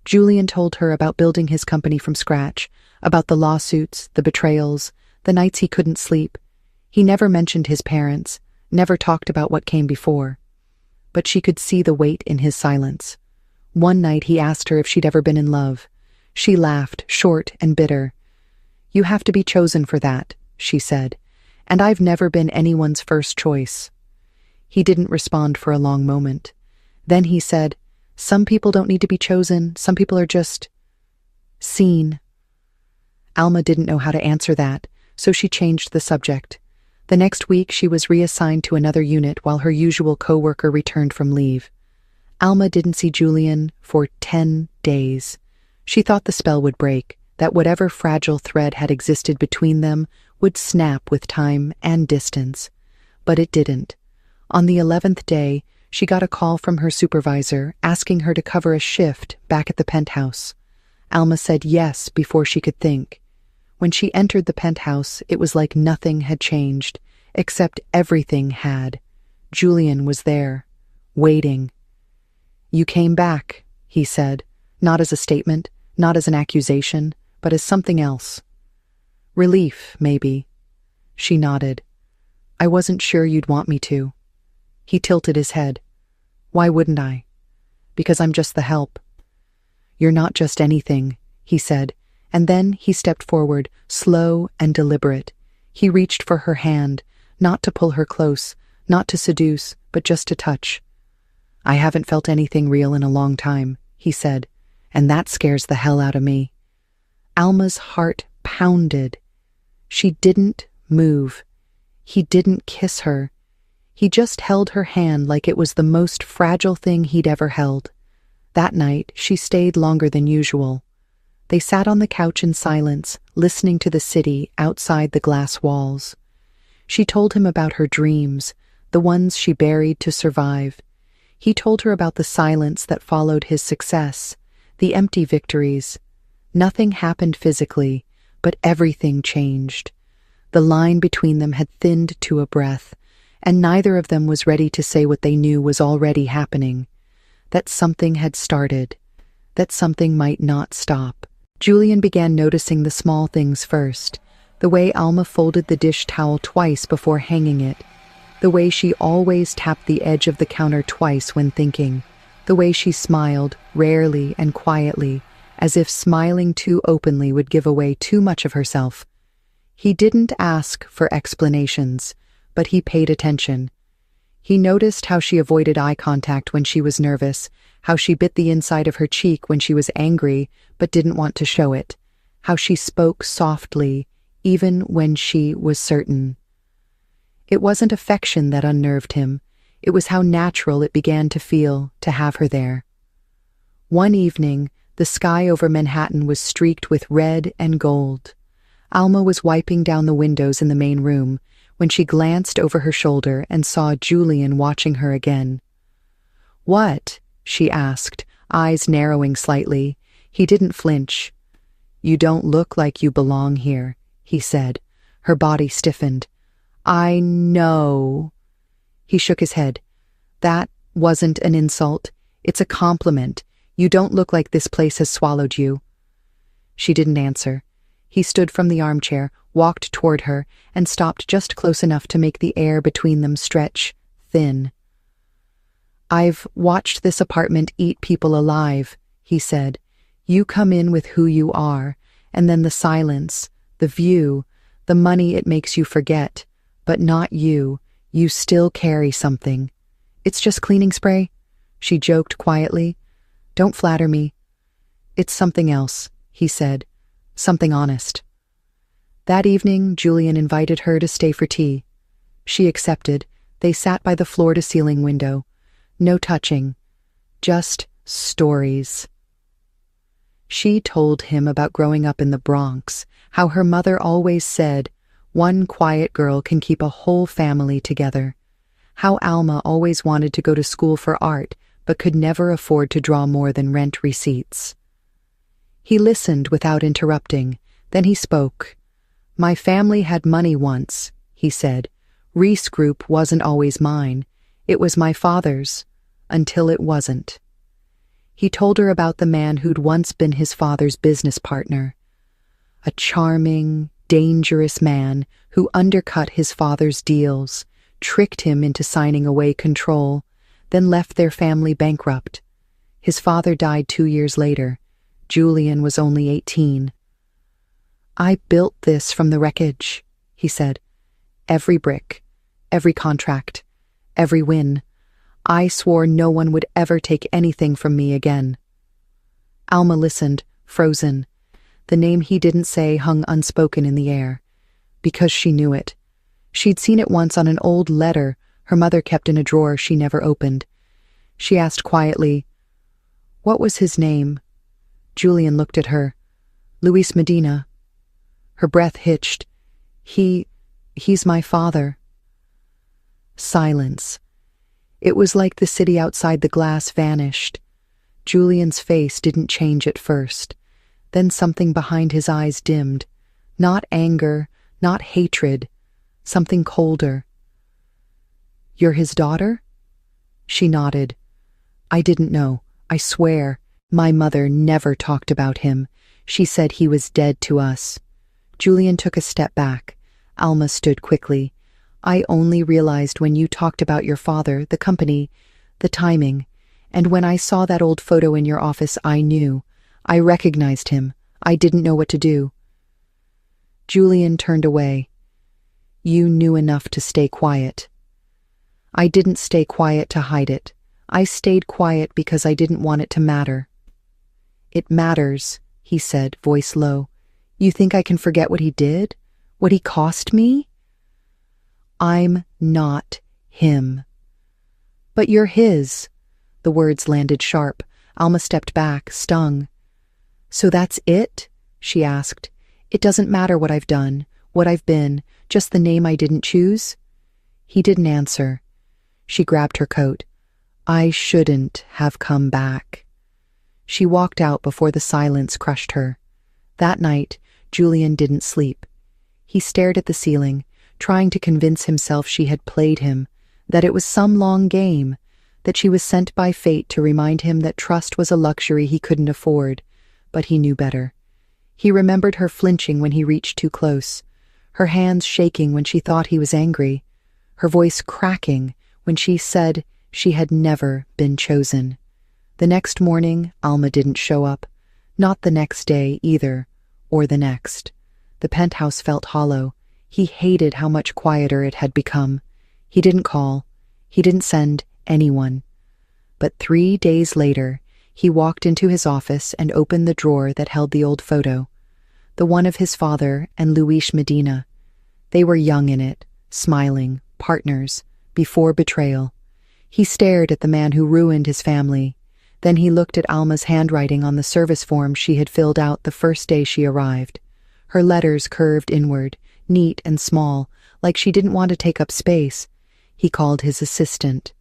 Speaker 1: Julian told her about building his company from scratch, about the lawsuits, the betrayals, the nights he couldn't sleep. He never mentioned his parents, never talked about what came before. But she could see the weight in his silence. One night he asked her if she'd ever been in love. She laughed, short and bitter. "You have to be chosen for that," she said, "and I've never been anyone's first choice." He didn't respond for a long moment. Then he said, "Some people don't need to be chosen, some people are just seen." Alma didn't know how to answer that, so she changed the subject. The next week she was reassigned to another unit while her usual co-worker returned from leave. Alma didn't see Julian for 10 days. She thought the spell would break, that whatever fragile thread had existed between them would snap with time and distance. But it didn't. On the 11th day, she got a call from her supervisor asking her to cover a shift back at the penthouse. Alma said yes before she could think. When she entered the penthouse, it was like nothing had changed, except everything had. Julian was there, waiting. "You came back," he said, not as a statement, not as an accusation, but as something else. "Relief, maybe." She nodded. "I wasn't sure you'd want me to." He tilted his head. "Why wouldn't I?" "Because I'm just the help." "You're not just anything," he said, and then he stepped forward, slow and deliberate. He reached for her hand, not to pull her close, not to seduce, but just to touch. "I haven't felt anything real in a long time," he said, "and that scares the hell out of me." Alma's heart pounded. She didn't move. He didn't kiss her. He just held her hand like it was the most fragile thing he'd ever held. That night, she stayed longer than usual. They sat on the couch in silence, listening to the city outside the glass walls. She told him about her dreams, the ones she buried to survive. He told her about the silence that followed his success, the empty victories. Nothing happened physically, but everything changed. The line between them had thinned to a breath, and neither of them was ready to say what they knew was already happening. That something had started, that something might not stop. Julian began noticing the small things first, the way Alma folded the dish towel twice before hanging it, the way she always tapped the edge of the counter twice when thinking, the way she smiled, rarely and quietly, as if smiling too openly would give away too much of herself. He didn't ask for explanations, but he paid attention. He noticed how she avoided eye contact when she was nervous, how she bit the inside of her cheek when she was angry but didn't want to show it, how she spoke softly, even when she was certain. It wasn't affection that unnerved him. It was how natural it began to feel to have her there. One evening, the sky over Manhattan was streaked with red and gold. Alma was wiping down the windows in the main room when she glanced over her shoulder and saw Julian watching her again. "What?" she asked, eyes narrowing slightly. He didn't flinch. "You don't look like you belong here," he said. Her body stiffened. "I know." He shook his head. "That wasn't an insult. It's a compliment. You don't look like this place has swallowed you." She didn't answer. He stood from the armchair, walked toward her, and stopped just close enough to make the air between them stretch thin. "I've watched this apartment eat people alive," he said. "You come in with who you are, and then the silence, the view, the money it makes you forget. But not you. You still carry something." "It's just cleaning spray," she joked quietly. "Don't flatter me." "It's something else," he said. "Something honest." That evening, Julian invited her to stay for tea. She accepted. They sat by the floor-to-ceiling window. No touching. Just stories. She told him about growing up in the Bronx, how her mother always said, "One quiet girl can keep a whole family together." How Alma always wanted to go to school for art, but could never afford to draw more than rent receipts. He listened without interrupting. Then he spoke. "My family had money once," he said. "Reese Group wasn't always mine. It was my father's, until it wasn't." He told her about the man who'd once been his father's business partner. A charming, dangerous man who undercut his father's deals, tricked him into signing away control, then left their family bankrupt. His father died 2 years later. Julian was only 18. "I built this from the wreckage," he said. "Every brick, every contract, every win. I swore no one would ever take anything from me again." Alma listened, frozen. The name he didn't say hung unspoken in the air. Because she knew it. She'd seen it once on an old letter her mother kept in a drawer she never opened. She asked quietly, "What was his name?" Julian looked at her. "Luis Medina." Her breath hitched. He's my father." Silence. It was like the city outside the glass vanished. Julian's face didn't change at first. Then something behind his eyes dimmed. Not anger, not hatred. Something colder. "You're his daughter?" She nodded. "I didn't know. I swear. My mother never talked about him. She said he was dead to us." Julian took a step back. Alma stood quickly. "I only realized when you talked about your father, the company, the timing. And when I saw that old photo in your office, I knew. I recognized him. I didn't know what to do." Julian turned away. "You knew enough to stay quiet." "I didn't stay quiet to hide it. I stayed quiet because I didn't want it to matter." "It matters," he said, voice low. "You think I can forget what he did? What he cost me?" "I'm not him." "But you're his." The words landed sharp. Alma stepped back, stung. "So that's it?" she asked. "It doesn't matter what I've done, what I've been, just the name I didn't choose?" He didn't answer. She grabbed her coat. "I shouldn't have come back." She walked out before the silence crushed her. That night, Julian didn't sleep. He stared at the ceiling, trying to convince himself she had played him, that it was some long game, that she was sent by fate to remind him that trust was a luxury he couldn't afford, but he knew better. He remembered her flinching when he reached too close, her hands shaking when she thought he was angry, her voice cracking when she said she had never been chosen. The next morning, Alma didn't show up. Not the next day, either, or the next. The penthouse felt hollow. He hated how much quieter it had become. He didn't call. He didn't send anyone. But 3 days later, he walked into his office and opened the drawer that held the old photo, the one of his father and Luis Medina. They were young in it, smiling, partners, before betrayal. He stared at the man who ruined his family, Then he looked at Alma's handwriting on the service form she had filled out the first day she arrived. Her letters curved inward, neat and small, like she didn't want to take up space. He called his assistant.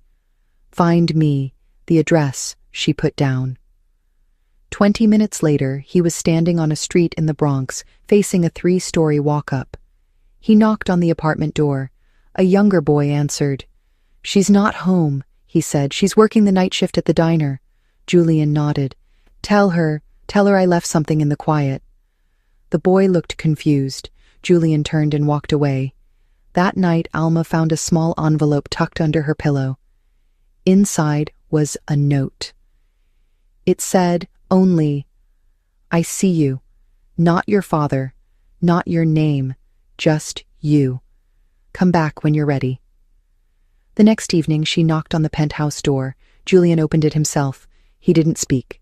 Speaker 1: "Find me, the address," she put down. 20 minutes later, he was standing on a street in the Bronx, facing a 3-story walk-up. He knocked on the apartment door. A younger boy answered. "She's not home," he said. "She's working the night shift at the diner." Julian nodded. Tell her I left something in the quiet." The boy looked confused. Julian turned and walked away. That night, Alma found a small envelope tucked under her pillow. Inside was a note. It said only, "I see you. Not your father. Not your name. Just you. Come back when you're ready." The next evening, she knocked on the penthouse door. Julian opened it himself. He didn't speak.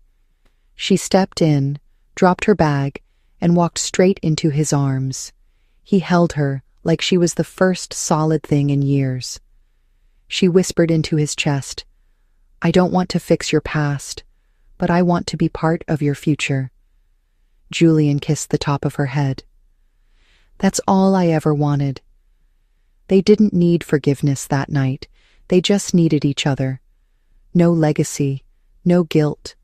Speaker 1: She stepped in, dropped her bag, and walked straight into his arms. He held her like she was the first solid thing in years. She whispered into his chest, "I don't want to fix your past, but I want to be part of your future." Julian kissed the top of her head. "That's all I ever wanted." They didn't need forgiveness that night. They just needed each other. No legacy, no guilt,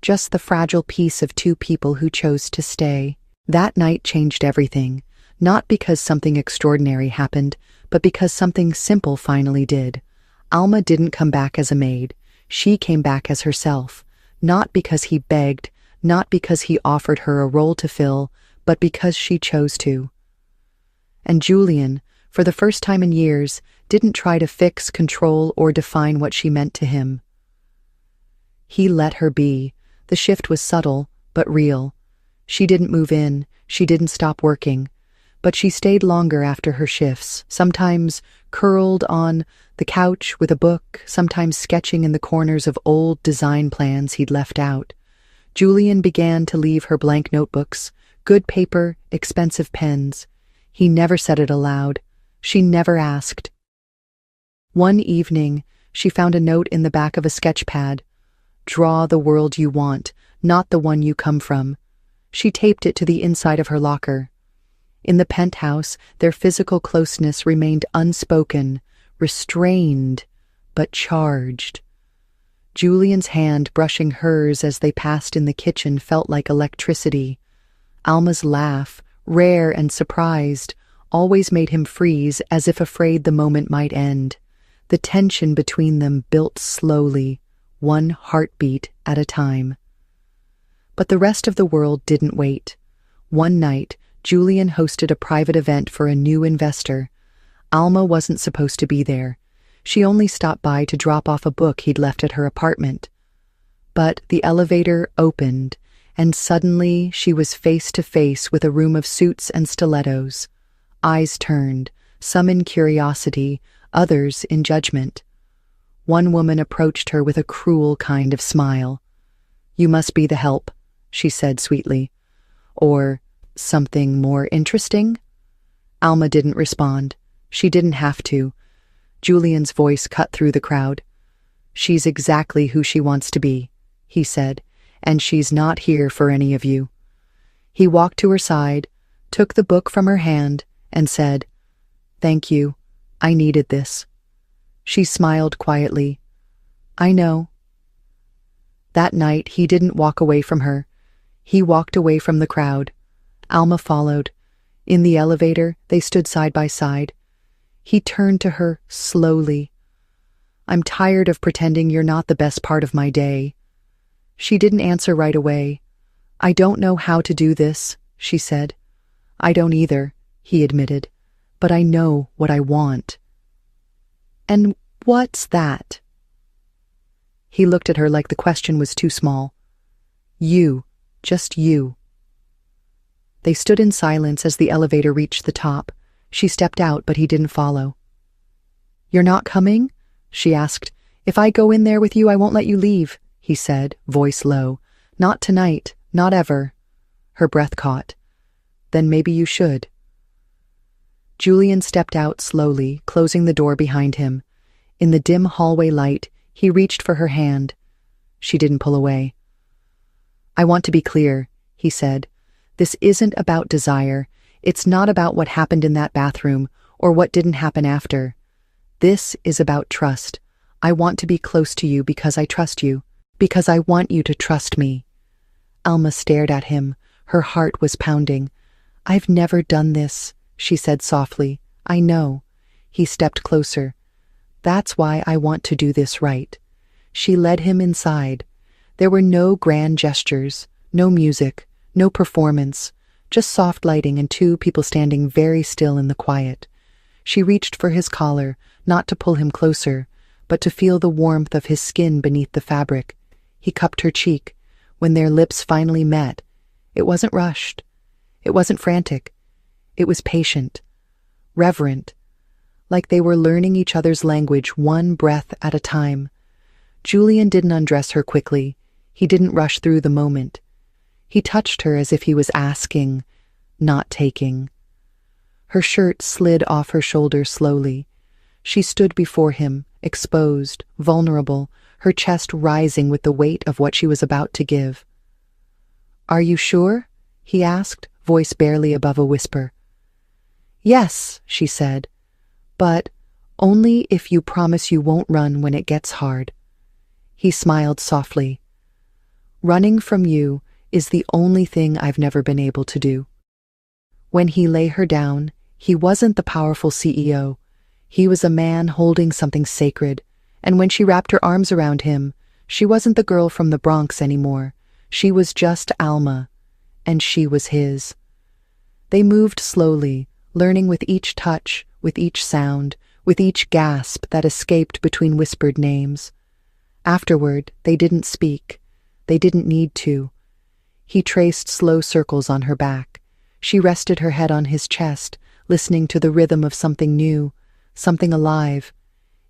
Speaker 1: just the fragile peace of two people who chose to stay. That night changed everything, not because something extraordinary happened, but because something simple finally did. Alma didn't come back as a maid. She came back as herself, not because he begged, not because he offered her a role to fill, but because she chose to. And Julian, for the first time in years, didn't try to fix, control, or define what she meant to him. He let her be. The shift was subtle, but real. She didn't move in, she didn't stop working, but she stayed longer after her shifts, sometimes curled on the couch with a book, sometimes sketching in the corners of old design plans he'd left out. Julian began to leave her blank notebooks, good paper, expensive pens. He never said it aloud. She never asked. One evening, she found a note in the back of a sketch pad. "Draw the world you want, not the one you come from." She taped it to the inside of her locker. In the penthouse, their physical closeness remained unspoken, restrained, but charged. Julian's hand brushing hers as they passed in the kitchen felt like electricity. Alma's laugh, rare and surprised, always made him freeze as if afraid the moment might end. The tension between them built slowly, one heartbeat at a time. But the rest of the world didn't wait. One night, Julian hosted a private event for a new investor. Alma wasn't supposed to be there. She only stopped by to drop off a book he'd left at her apartment. But the elevator opened, and suddenly she was face to face with a room of suits and stilettos. Eyes turned, some in curiosity, others in judgment. One woman approached her with a cruel kind of smile. "You must be the help," she said sweetly. "Or something more interesting?" Alma didn't respond. She didn't have to. Julian's voice cut through the crowd. "She's exactly who she wants to be," he said, "and she's not here for any of you." He walked to her side, took the book from her hand, and said, "Thank you. I needed this." She smiled quietly. "I know." That night, he didn't walk away from her. He walked away from the crowd. Alma followed. In the elevator, they stood side by side. He turned to her slowly. "I'm tired of pretending you're not the best part of my day." She didn't answer right away. "I don't know how to do this," she said. "I don't either," he admitted, "but I know what I want." "And what's that?" He looked at her like the question was too small. "You, just you." They stood in silence as the elevator reached the top. She stepped out, but he didn't follow. "You're not coming?" she asked. "If I go in there with you, I won't let you leave," he said, voice low. "Not tonight, not ever." Her breath caught. "Then maybe you should." Julian stepped out slowly, closing the door behind him. In the dim hallway light, he reached for her hand. She didn't pull away. "I want to be clear," he said. "This isn't about desire. It's not about what happened in that bathroom or what didn't happen after. This is about trust. I want to be close to you because I trust you, because I want you to trust me." Alma stared at him. Her heart was pounding. "I've never done this," she said softly. "I know." He stepped closer. "That's why I want to do this right." She led him inside. There were no grand gestures, no music, no performance, just soft lighting and two people standing very still in the quiet. She reached for his collar, not to pull him closer, but to feel the warmth of his skin beneath the fabric. He cupped her cheek. When their lips finally met, it wasn't rushed. It wasn't frantic. It was patient, reverent, like they were learning each other's language one breath at a time. Julian didn't undress her quickly. He didn't rush through the moment. He touched her as if he was asking, not taking. Her shirt slid off her shoulder slowly. She stood before him, exposed, vulnerable, her chest rising with the weight of what she was about to give. "Are you sure?" he asked, voice barely above a whisper. "Yes," she said, "but only if you promise you won't run when it gets hard." He smiled softly. "Running from you is the only thing I've never been able to do." When he lay her down, he wasn't the powerful CEO. He was a man holding something sacred, and when she wrapped her arms around him, she wasn't the girl from the Bronx anymore. She was just Alma, and she was his. They moved slowly, learning with each touch, with each sound, with each gasp that escaped between whispered names. Afterward, they didn't speak. They didn't need to. He traced slow circles on her back. She rested her head on his chest, listening to the rhythm of something new, something alive.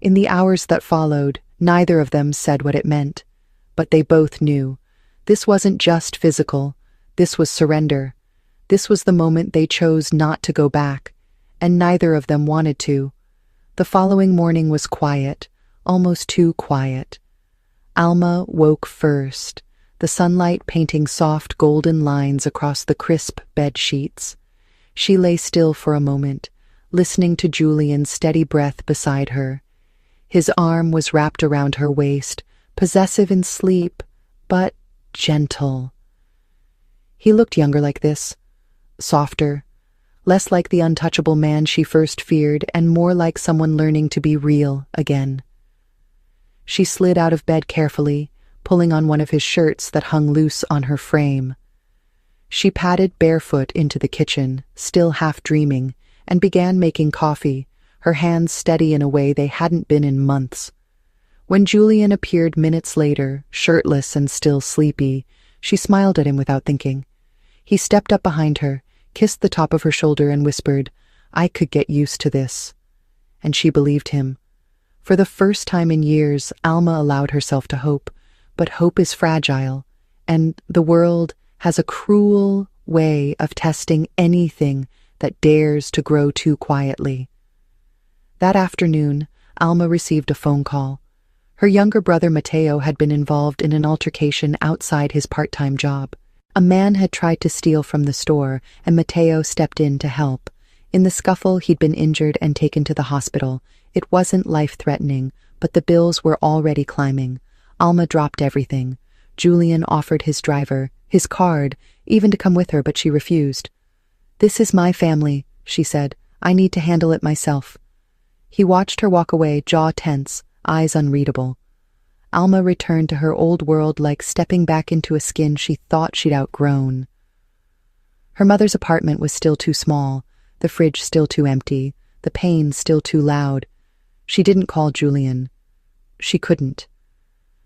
Speaker 1: In the hours that followed, neither of them said what it meant, but they both knew. This wasn't just physical. This was surrender. This was the moment they chose not to go back, and neither of them wanted to. The following morning was quiet, almost too quiet. Alma woke first, the sunlight painting soft golden lines across the crisp bed sheets. She lay still for a moment, listening to Julian's steady breath beside her. His arm was wrapped around her waist, possessive in sleep, but gentle. He looked younger like this, softer, less like the untouchable man she first feared and more like someone learning to be real again. She slid out of bed carefully, pulling on one of his shirts that hung loose on her frame. She padded barefoot into the kitchen, still half dreaming, and began making coffee, her hands steady in a way they hadn't been in months. When Julian appeared minutes later, shirtless and still sleepy, she smiled at him without thinking. He stepped up behind her, kissed the top of her shoulder and whispered, "I could get used to this." And she believed him. For the first time in years, Alma allowed herself to hope, but hope is fragile, and the world has a cruel way of testing anything that dares to grow too quietly. That afternoon, Alma received a phone call. Her younger brother Mateo had been involved in an altercation outside his part-time job. A man had tried to steal from the store, and Mateo stepped in to help. In the scuffle, he'd been injured and taken to the hospital. It wasn't life-threatening, but the bills were already climbing. Alma dropped everything. Julian offered his driver, his card, even to come with her, but she refused. "This is my family," she said. "I need to handle it myself." He watched her walk away, jaw tense, eyes unreadable. Alma returned to her old world like stepping back into a skin she thought she'd outgrown. Her mother's apartment was still too small, the fridge still too empty, the pain still too loud. She didn't call Julian. She couldn't.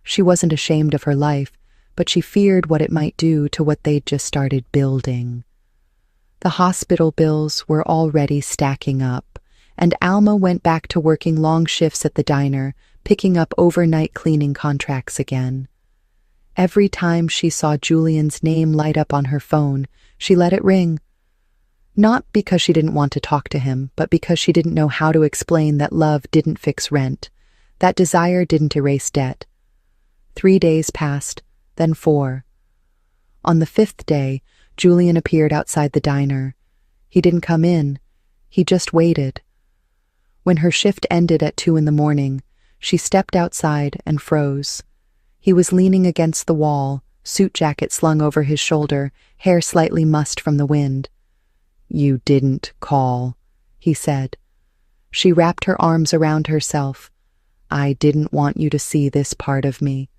Speaker 1: She wasn't ashamed of her life, but she feared what it might do to what they'd just started building. The hospital bills were already stacking up, and Alma went back to working long shifts at the diner, picking up overnight cleaning contracts again. Every time she saw Julian's name light up on her phone, she let it ring. Not because she didn't want to talk to him, but because she didn't know how to explain that love didn't fix rent, that desire didn't erase debt. 3 days passed, then 4. On the 5th day, Julian appeared outside the diner. He didn't come in. He just waited. When her shift ended at 2 in the morning, she stepped outside and froze. He was leaning against the wall, suit jacket slung over his shoulder, hair slightly mussed from the wind. "You didn't call," he said. She wrapped her arms around herself. "I didn't want you to see this part of me."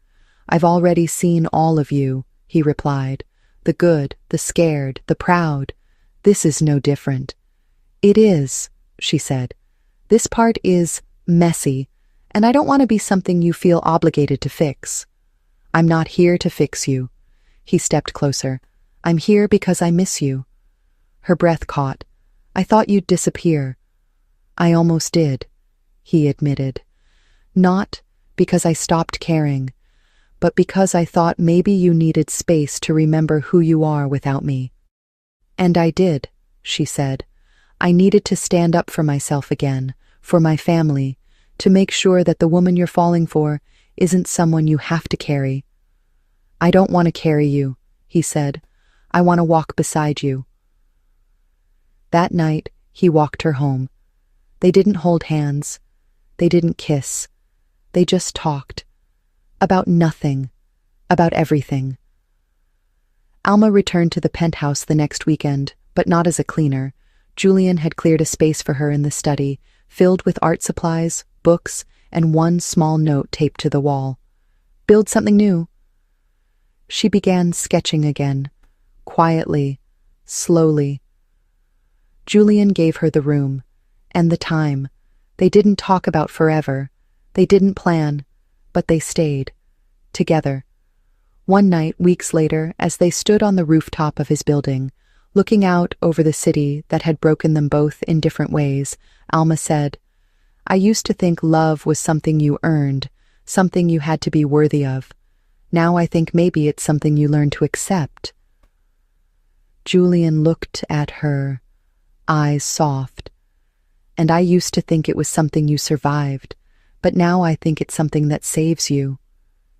Speaker 1: "I've already seen all of you," he replied. "The good, the scared, the proud. This is no different." "It is," she said. "This part is messy, and I don't want to be something you feel obligated to fix." "I'm not here to fix you." He stepped closer. "I'm here because I miss you." Her breath caught. "I thought you'd disappear." "I almost did," he admitted. "Not because I stopped caring, but because I thought maybe you needed space to remember who you are without me." "And I did," she said. "I needed to stand up for myself again, for my family, to make sure that the woman you're falling for isn't someone you have to carry." "I don't want to carry you," he said. "I want to walk beside you." That night, he walked her home. They didn't hold hands. They didn't kiss. They just talked. About nothing. About everything. Alma returned to the penthouse the next weekend, but not as a cleaner. Julian had cleared a space for her in the study, filled with art supplies, books, and one small note taped to the wall. "Build something new." She began sketching again, quietly, slowly. Julian gave her the room, and the time. They didn't talk about forever. They didn't plan, but they stayed, together. One night, weeks later, as they stood on the rooftop of his building, looking out over the city that had broken them both in different ways, Alma said, "I used to think love was something you earned, something you had to be worthy of. Now I think maybe it's something you learn to accept." Julian looked at her, eyes soft. "And I used to think it was something you survived, but now I think it's something that saves you."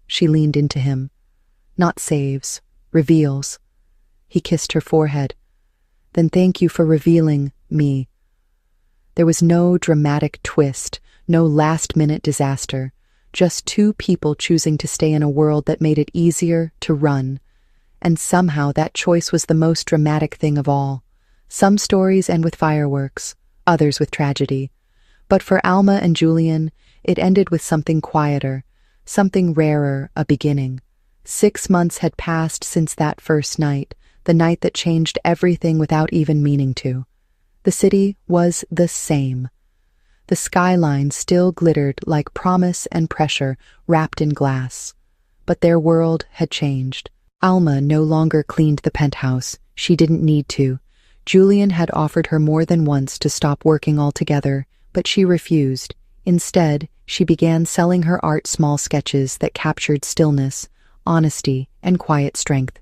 Speaker 1: She leaned into him. "Not saves, reveals." He kissed her forehead. "Then thank you for revealing me." There was no dramatic twist, no last-minute disaster, just two people choosing to stay in a world that made it easier to run. And somehow that choice was the most dramatic thing of all. Some stories end with fireworks, others with tragedy. But for Alma and Julian, it ended with something quieter, something rarer, a beginning. 6 months had passed since that first night, the night that changed everything without even meaning to. The city was the same. The skyline still glittered like promise and pressure wrapped in glass. But their world had changed. Alma no longer cleaned the penthouse. She didn't need to. Julian had offered her more than once to stop working altogether, but she refused. Instead, she began selling her art small sketches that captured stillness, honesty, and quiet strength.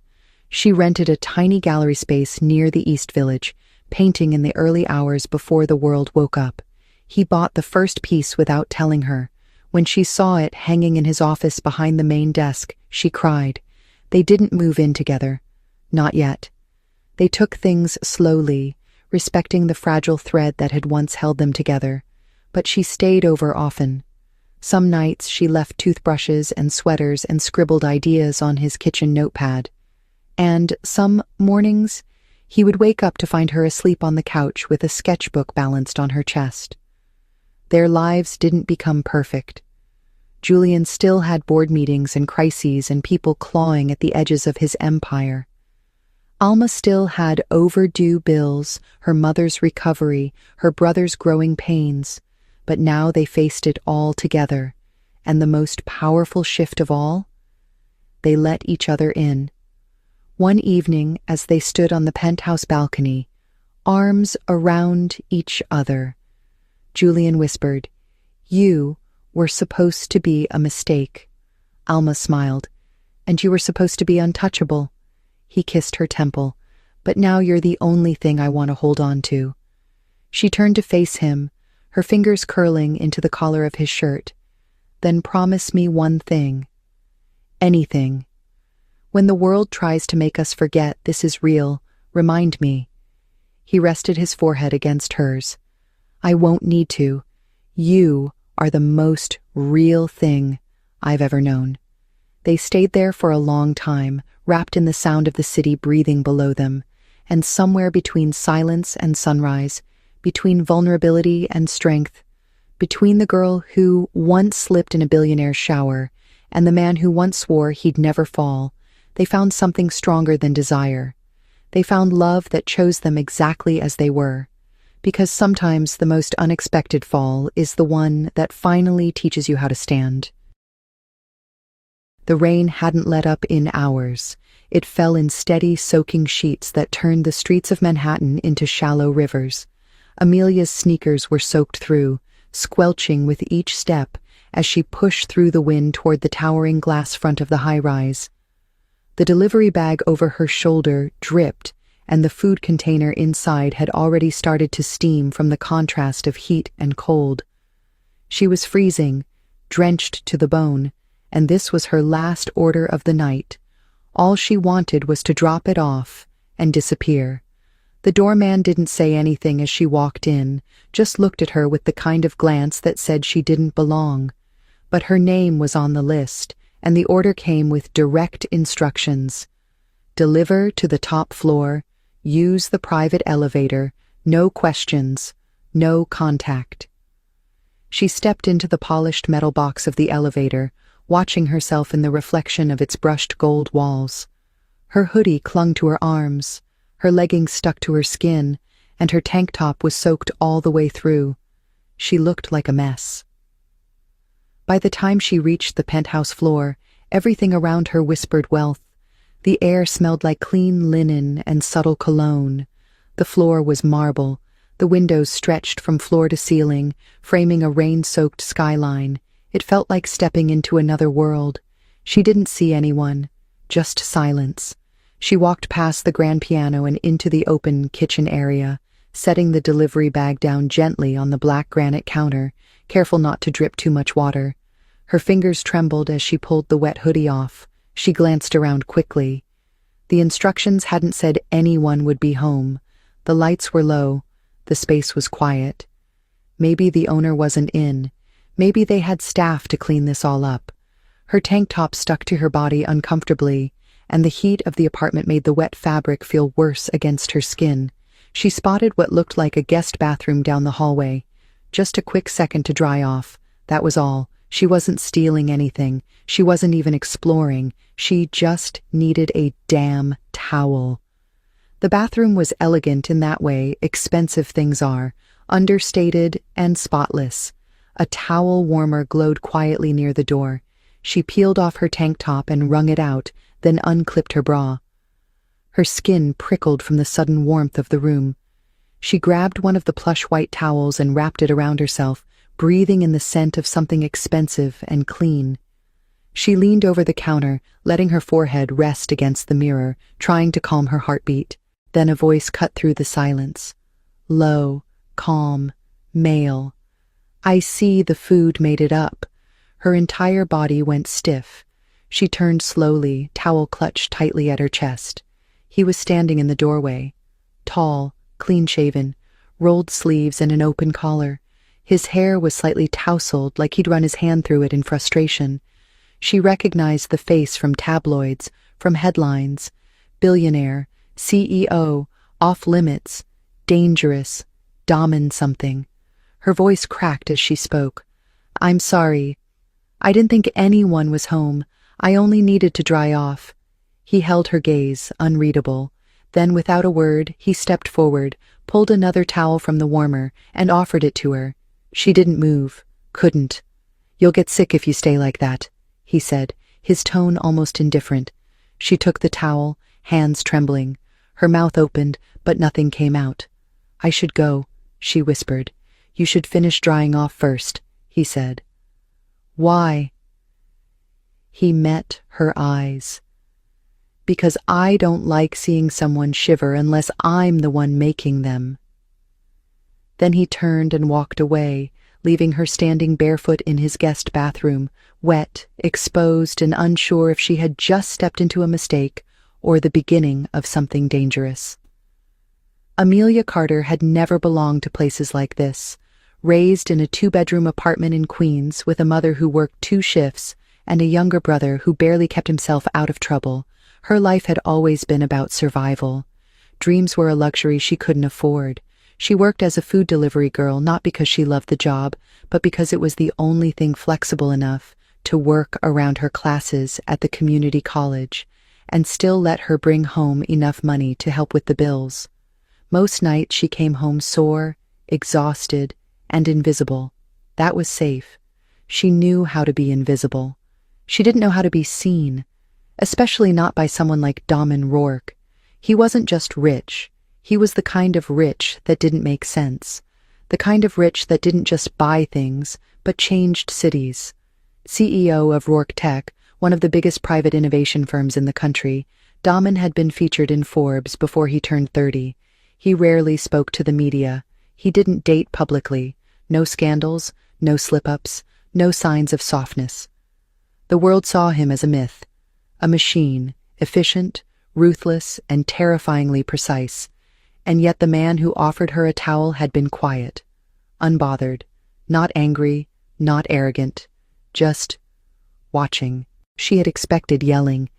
Speaker 1: She rented a tiny gallery space near the East Village, painting in the early hours before the world woke up. He bought the first piece without telling her. When she saw it hanging in his office behind the main desk, she cried. They didn't move in together. Not yet. They took things slowly, respecting the fragile thread that had once held them together. But she stayed over often. Some nights she left toothbrushes and sweaters and scribbled ideas on his kitchen notepad. And some mornings, he would wake up to find her asleep on the couch with a sketchbook balanced on her chest. Their lives didn't become perfect. Julian still had board meetings and crises and people clawing at the edges of his empire. Alma still had overdue bills, her mother's recovery, her brother's growing pains, but now they faced it all together, and the most powerful shift of all, they let each other in. One evening, as they stood on the penthouse balcony, arms around each other, Julian whispered, "You were supposed to be a mistake." Alma smiled. "And you were supposed to be untouchable." He kissed her temple. "But now you're the only thing I want to hold on to." She turned to face him, her fingers curling into the collar of his shirt. "Then promise me one thing." anything. When the world tries to make us forget this is real, remind me. He rested his forehead against hers. I won't need to. You are the most real thing I've ever known. They stayed there for a long time, wrapped in the sound of the city breathing below them, and somewhere between silence and sunrise, between vulnerability and strength, between the girl who once slipped in a billionaire's shower and the man who once swore he'd never fall, they found something stronger than desire. They found love that chose them exactly as they were, because sometimes the most unexpected fall is the one that finally teaches you how to stand. The rain hadn't let up in hours. It fell in steady, soaking sheets that turned the streets of Manhattan into shallow rivers. Amelia's sneakers were soaked through, squelching with each step as she pushed through the wind toward the towering glass front of the high-rise. The delivery bag over her shoulder dripped, and the food container inside had already started to steam from the contrast of heat and cold. She was freezing, drenched to the bone, and this was her last order of the night. All she wanted was to drop it off and disappear. The doorman didn't say anything as she walked in, just looked at her with the kind of glance that said she didn't belong. But her name was on the list, and the order came with direct instructions. Deliver to the top floor, use the private elevator, no questions, no contact. She stepped into the polished metal box of the elevator, watching herself in the reflection of its brushed gold walls. Her hoodie clung to her arms, her leggings stuck to her skin, and her tank top was soaked all the way through. She looked like a mess. By the time she reached the penthouse floor, everything around her whispered wealth. The air smelled like clean linen and subtle cologne. The floor was marble. The windows stretched from floor to ceiling, framing a rain-soaked skyline. It felt like stepping into another world. She didn't see anyone, just silence. She walked past the grand piano and into the open kitchen area, setting the delivery bag down gently on the black granite counter, careful not to drip too much water. Her fingers trembled as she pulled the wet hoodie off. She glanced around quickly. The instructions hadn't said anyone would be home. The lights were low. The space was quiet. Maybe the owner wasn't in. Maybe they had staff to clean this all up. Her tank top stuck to her body uncomfortably, and the heat of the apartment made the wet fabric feel worse against her skin. She spotted what looked like a guest bathroom down the hallway. Just a quick second to dry off. That was all. She wasn't stealing anything. She wasn't even exploring. She just needed a damn towel. The bathroom was elegant in that way expensive things are, understated and spotless. A towel warmer glowed quietly near the door. She peeled off her tank top and wrung it out, then unclipped her bra. Her skin prickled from the sudden warmth of the room. She grabbed one of the plush white towels and wrapped it around herself, breathing in the scent of something expensive and clean. She leaned over the counter, letting her forehead rest against the mirror, trying to calm her heartbeat. Then a voice cut through the silence. Low, calm, male. I see the food made it up. Her entire body went stiff. She turned slowly, towel clutched tightly at her chest. He was standing in the doorway. Tall, clean-shaven, rolled sleeves and an open collar. His hair was slightly tousled, like he'd run his hand through it in frustration. She recognized the face from tabloids, from headlines. Billionaire, CEO, off-limits, dangerous, domin something. Her voice cracked as she spoke. I'm sorry. I didn't think anyone was home. I only needed to dry off. He held her gaze, unreadable. Then, without a word, he stepped forward, pulled another towel from the warmer, and offered it to her. She didn't move. Couldn't. You'll get sick if you stay like that, he said, his tone almost indifferent. She took the towel, hands trembling. Her mouth opened, but nothing came out. I should go, she whispered. You should finish drying off first, he said. Why? He met her eyes. Because I don't like seeing someone shiver unless I'm the one making them. Then he turned and walked away, leaving her standing barefoot in his guest bathroom, wet, exposed, and unsure if she had just stepped into a mistake or the beginning of something dangerous. Amelia Carter had never belonged to places like this. Raised in a 2-bedroom apartment in Queens with a mother who worked 2 shifts and a younger brother who barely kept himself out of trouble, her life had always been about survival. Dreams were a luxury she couldn't afford. She worked as a food delivery girl not because she loved the job, but because it was the only thing flexible enough to work around her classes at the community college and still let her bring home enough money to help with the bills. Most nights she came home sore, exhausted, and invisible. That was safe. She knew how to be invisible. She didn't know how to be seen, especially not by someone like Damon Rourke. He wasn't just rich. He was the kind of rich that didn't make sense. The kind of rich that didn't just buy things, but changed cities. CEO of Rourke Tech, one of the biggest private innovation firms in the country, Damon had been featured in Forbes before he turned 30. He rarely spoke to the media. He didn't date publicly. No scandals, no slip-ups, no signs of softness. The world saw him as a myth, a machine, efficient, ruthless, and terrifyingly precise. And yet the man who offered her a towel had been quiet, unbothered, not angry, not arrogant, just watching. She had expected yelling,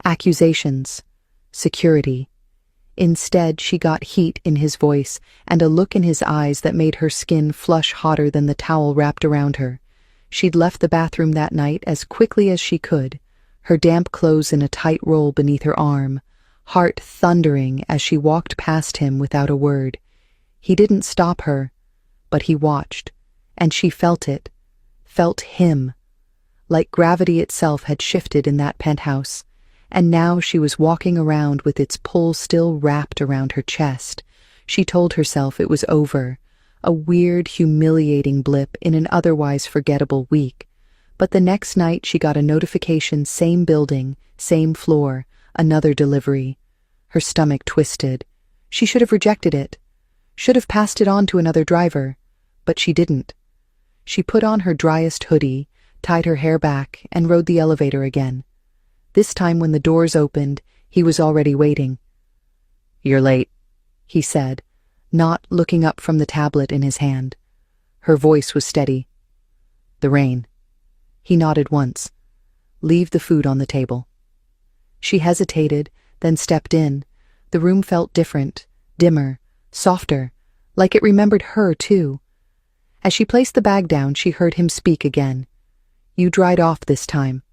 Speaker 1: accusations, security. Instead, she got heat in his voice and a look in his eyes that made her skin flush hotter than the towel wrapped around her. She'd left the bathroom that night as quickly as she could, her damp clothes in a tight roll beneath her arm, heart thundering as she walked past him without a word. He didn't stop her, but he watched, and she felt it, felt him. Like gravity itself had shifted in that penthouse, and now she was walking around with its pull still wrapped around her chest. She told herself it was over, a weird, humiliating blip in an otherwise forgettable week. But the next night she got a notification, same building, same floor, another delivery. Her stomach twisted. She should have rejected it, should have passed it on to another driver, but she didn't. She put on her driest hoodie, tied her hair back, and rode the elevator again. This time when the doors opened, he was already waiting. "You're late," he said, not looking up from the tablet in his hand. Her voice was steady. "The rain." He nodded once. "Leave the food on the table." She hesitated, then stepped in. The room felt different, dimmer, softer, like it remembered her too. As she placed the bag down, she heard him speak again. "You dried off this time."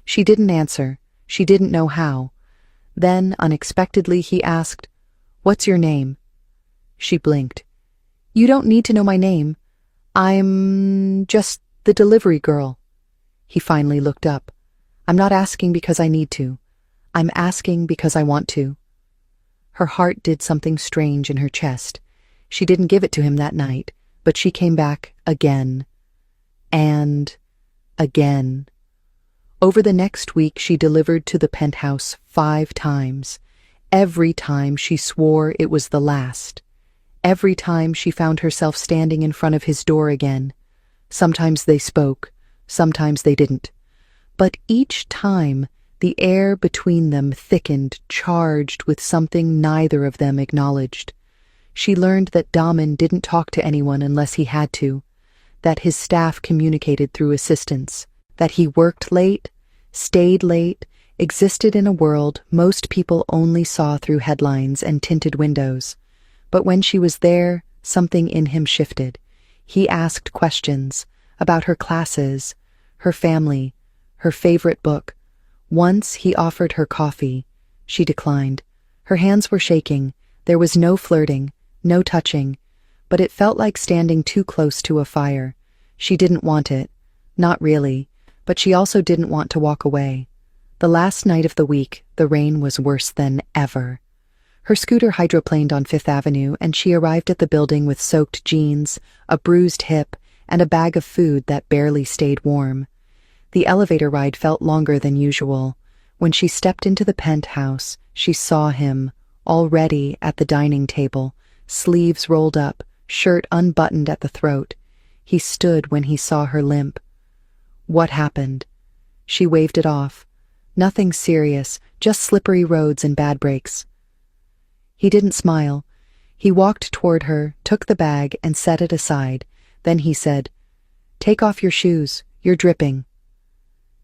Speaker 1: She didn't answer. She didn't know how. Then, unexpectedly, he asked, "What's your name?" She blinked. "You don't need to know my name. I'm just the delivery girl." He finally looked up. "I'm not asking because I need to. I'm asking because I want to." Her heart did something strange in her chest. She didn't give it to him that night, but she came back again. And again. Over the next week, she delivered to the penthouse 5 times. Every time she swore it was the last. Every time she found herself standing in front of his door again. Sometimes they spoke, sometimes they didn't. But each time, the air between them thickened, charged with something neither of them acknowledged. She learned that Damon didn't talk to anyone unless he had to, that his staff communicated through assistants, that he worked late, stayed late, existed in a world most people only saw through headlines and tinted windows. But when she was there, something in him shifted. He asked questions about her classes, her family, her favorite book. Once he offered her coffee. She declined. Her hands were shaking. There was no flirting, no touching, but it felt like standing too close to a fire. She didn't want it. Not really. But she also didn't want to walk away. The last night of the week, the rain was worse than ever. Her scooter hydroplaned on Fifth Avenue, and she arrived at the building with soaked jeans, a bruised hip, and a bag of food that barely stayed warm. The elevator ride felt longer than usual. When she stepped into the penthouse, she saw him, already at the dining table, sleeves rolled up, shirt unbuttoned at the throat. He stood when he saw her limp. What happened? She waved it off. Nothing serious, just slippery roads and bad brakes. He didn't smile. He walked toward her, took the bag, and set it aside. Then he said, "Take off your shoes. You're dripping."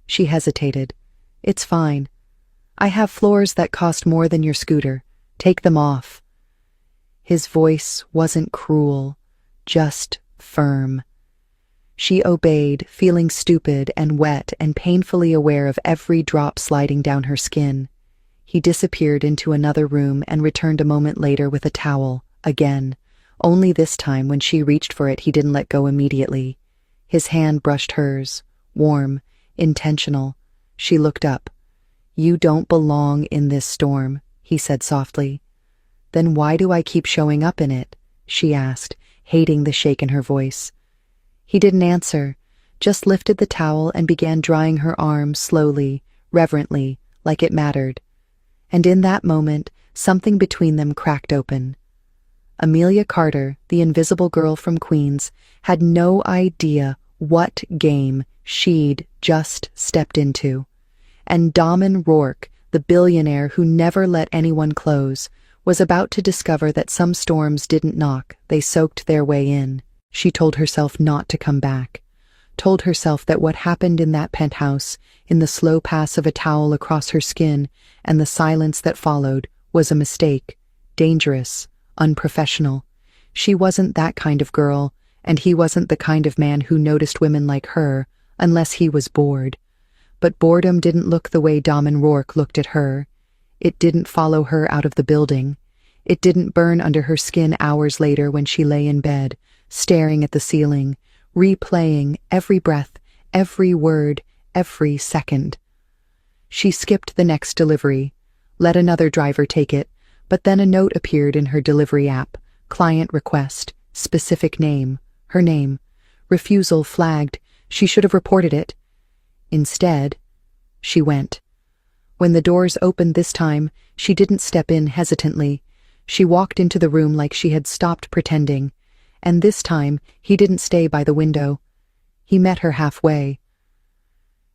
Speaker 1: She hesitated. "It's fine. I have floors that cost more than your scooter. Take them off." His voice wasn't cruel, just firm. She obeyed, feeling stupid and wet and painfully aware of every drop sliding down her skin. He disappeared into another room and returned a moment later with a towel, again. Only this time, when she reached for it, he didn't let go immediately. His hand brushed hers, warm, intentional. She looked up. "You don't belong in this storm," he said softly. "Then why do I keep showing up in it?" she asked, hating the shake in her voice. He didn't answer, just lifted the towel and began drying her arm slowly, reverently, like it mattered. And in that moment, something between them cracked open. Amelia Carter, the invisible girl from Queens, had no idea what game she'd just stepped into. And Damon Rourke, the billionaire who never let anyone close, was about to discover that some storms didn't knock, they soaked their way in. She told herself not to come back. Told herself that what happened in that penthouse, in the slow pass of a towel across her skin, and the silence that followed, was a mistake, dangerous, unprofessional. She wasn't that kind of girl, and he wasn't the kind of man who noticed women like her, unless he was bored. But boredom didn't look the way Damon Rourke looked at her. It didn't follow her out of the building. It didn't burn under her skin hours later when she lay in bed, staring at the ceiling, replaying every breath, every word, every second. She skipped the next delivery, let another driver take it, but then a note appeared in her delivery app. Client request, specific name, her name. Refusal flagged. She should have reported it. Instead, she went. When the doors opened this time, she didn't step in hesitantly. She walked into the room like she had stopped pretending. And this time, he didn't stay by the window. He met her halfway.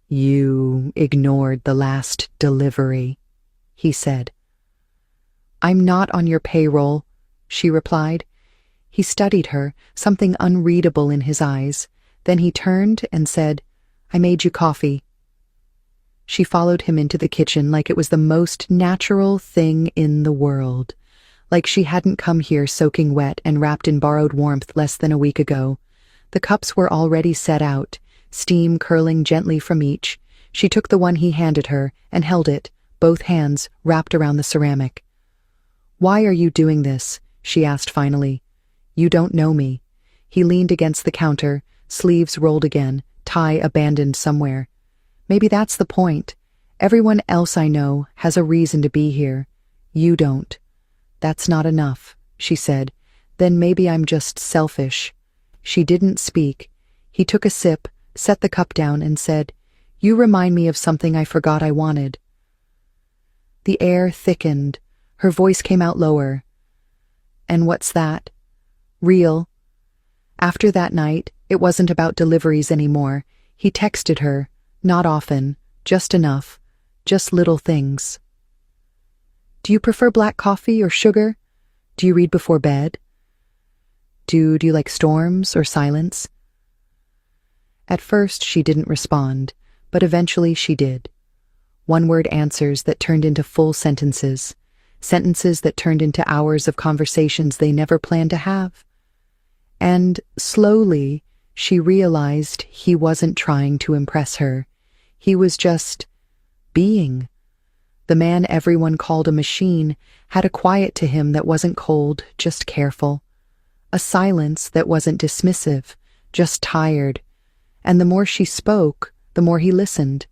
Speaker 1: "You ignored the last delivery," he said. "I'm not on your payroll," she replied. He studied her, something unreadable in his eyes. Then he turned and said, "I made you coffee." She followed him into the kitchen like it was the most natural thing in the world. Like she hadn't come here soaking wet and wrapped in borrowed warmth less than a week ago. The cups were already set out, steam curling gently from each. She took the one he handed her and held it, both hands wrapped around the ceramic. "Why are you doing this?" she asked finally. "You don't know me." He leaned against the counter, sleeves rolled again, tie abandoned somewhere. "Maybe that's the point. Everyone else I know has a reason to be here. You don't." "That's not enough," she said. "Then maybe I'm just selfish." She didn't speak. He took a sip, set the cup down, and said, "You remind me of something I forgot I wanted." The air thickened. Her voice came out lower. "And what's that?" "Real." After that night, it wasn't about deliveries anymore. He texted her, not often, just enough, just little things. "Do you prefer black coffee or sugar? Do you read before bed? Do you like storms or silence?" At first she didn't respond, but eventually she did. One-word answers that turned into full sentences. Sentences that turned into hours of conversations they never planned to have. And slowly, she realized he wasn't trying to impress her. He was just being. The man everyone called a machine had a quiet to him that wasn't cold, just careful. A silence that wasn't dismissive, just tired. And the more she spoke, the more he listened.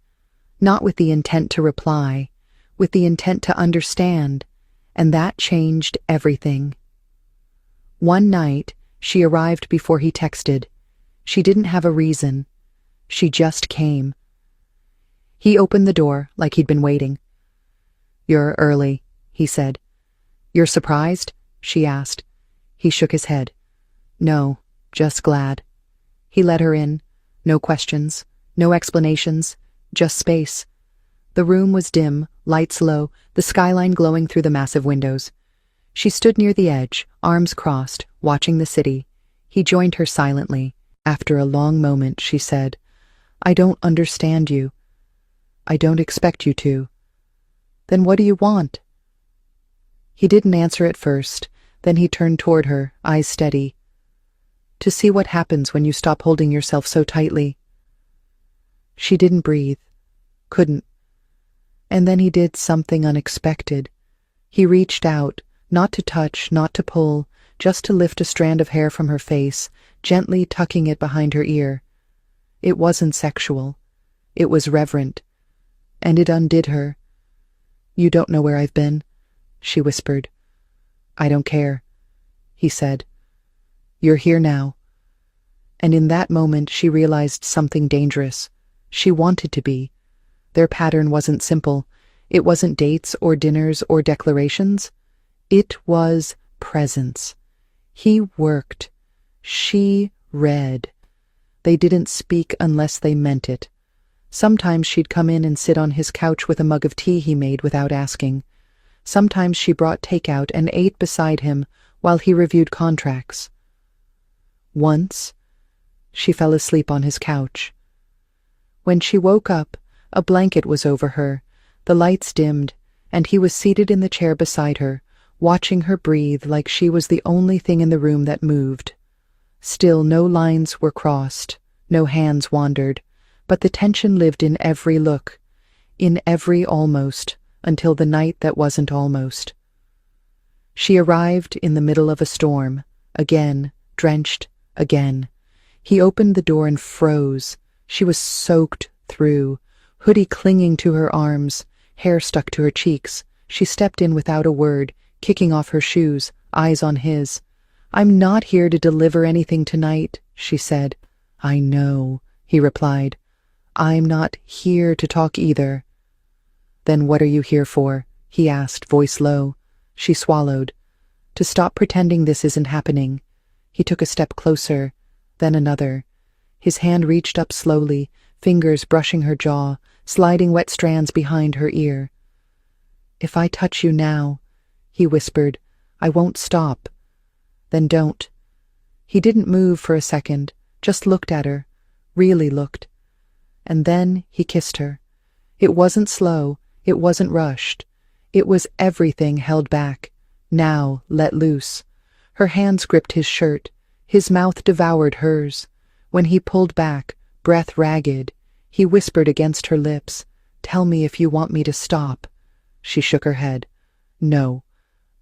Speaker 1: Not with the intent to reply, with the intent to understand. And that changed everything. One night, she arrived before he texted. She didn't have a reason. She just came. He opened the door like he'd been waiting. "You're early," he said. "You're surprised?" she asked. He shook his head. "No, just glad." He let her in. No questions, no explanations, just space. The room was dim, lights low, the skyline glowing through the massive windows. She stood near the edge, arms crossed, watching the city. He joined her silently. After a long moment, she said, "I don't understand you. I don't expect you to. Then what do you want?" He didn't answer at first, then he turned toward her, eyes steady. "To see what happens when you stop holding yourself so tightly." She didn't breathe, couldn't. And then he did something unexpected. He reached out, not to touch, not to pull, just to lift a strand of hair from her face, gently tucking it behind her ear. It wasn't sexual. It was reverent. And it undid her. "You don't know where I've been," she whispered. "I don't care," he said. "You're here now." And in that moment she realized something dangerous. She wanted to be. Their pattern wasn't simple. It wasn't dates or dinners or declarations. It was presence. He worked. She read. They didn't speak unless they meant it. Sometimes she'd come in and sit on his couch with a mug of tea he made without asking. Sometimes she brought takeout and ate beside him while he reviewed contracts. Once, she fell asleep on his couch. When she woke up, a blanket was over her, the lights dimmed, and he was seated in the chair beside her, watching her breathe like she was the only thing in the room that moved. Still no lines were crossed, no hands wandered, but the tension lived in every look, in every almost, until the night that wasn't almost. She arrived in the middle of a storm, again, drenched, again. He opened the door and froze. She was soaked through, hoodie clinging to her arms, hair stuck to her cheeks. She stepped in without a word, kicking off her shoes, eyes on his. "I'm not here to deliver anything tonight," she said. "I know," he replied. "I'm not here to talk either." "Then what are you here for?" he asked, voice low. She swallowed. "To stop pretending this isn't happening." He took a step closer, then another. His hand reached up slowly, fingers brushing her jaw, sliding wet strands behind her ear. "If I touch you now," he whispered, "I won't stop." "Then don't." He didn't move for a second, just looked at her, really looked. And then he kissed her. It wasn't slow, it wasn't rushed. It was everything held back, now let loose. Her hands gripped his shirt, his mouth devoured hers. When he pulled back, breath ragged, he whispered against her lips, "Tell me if you want me to stop." She shook her head. "No,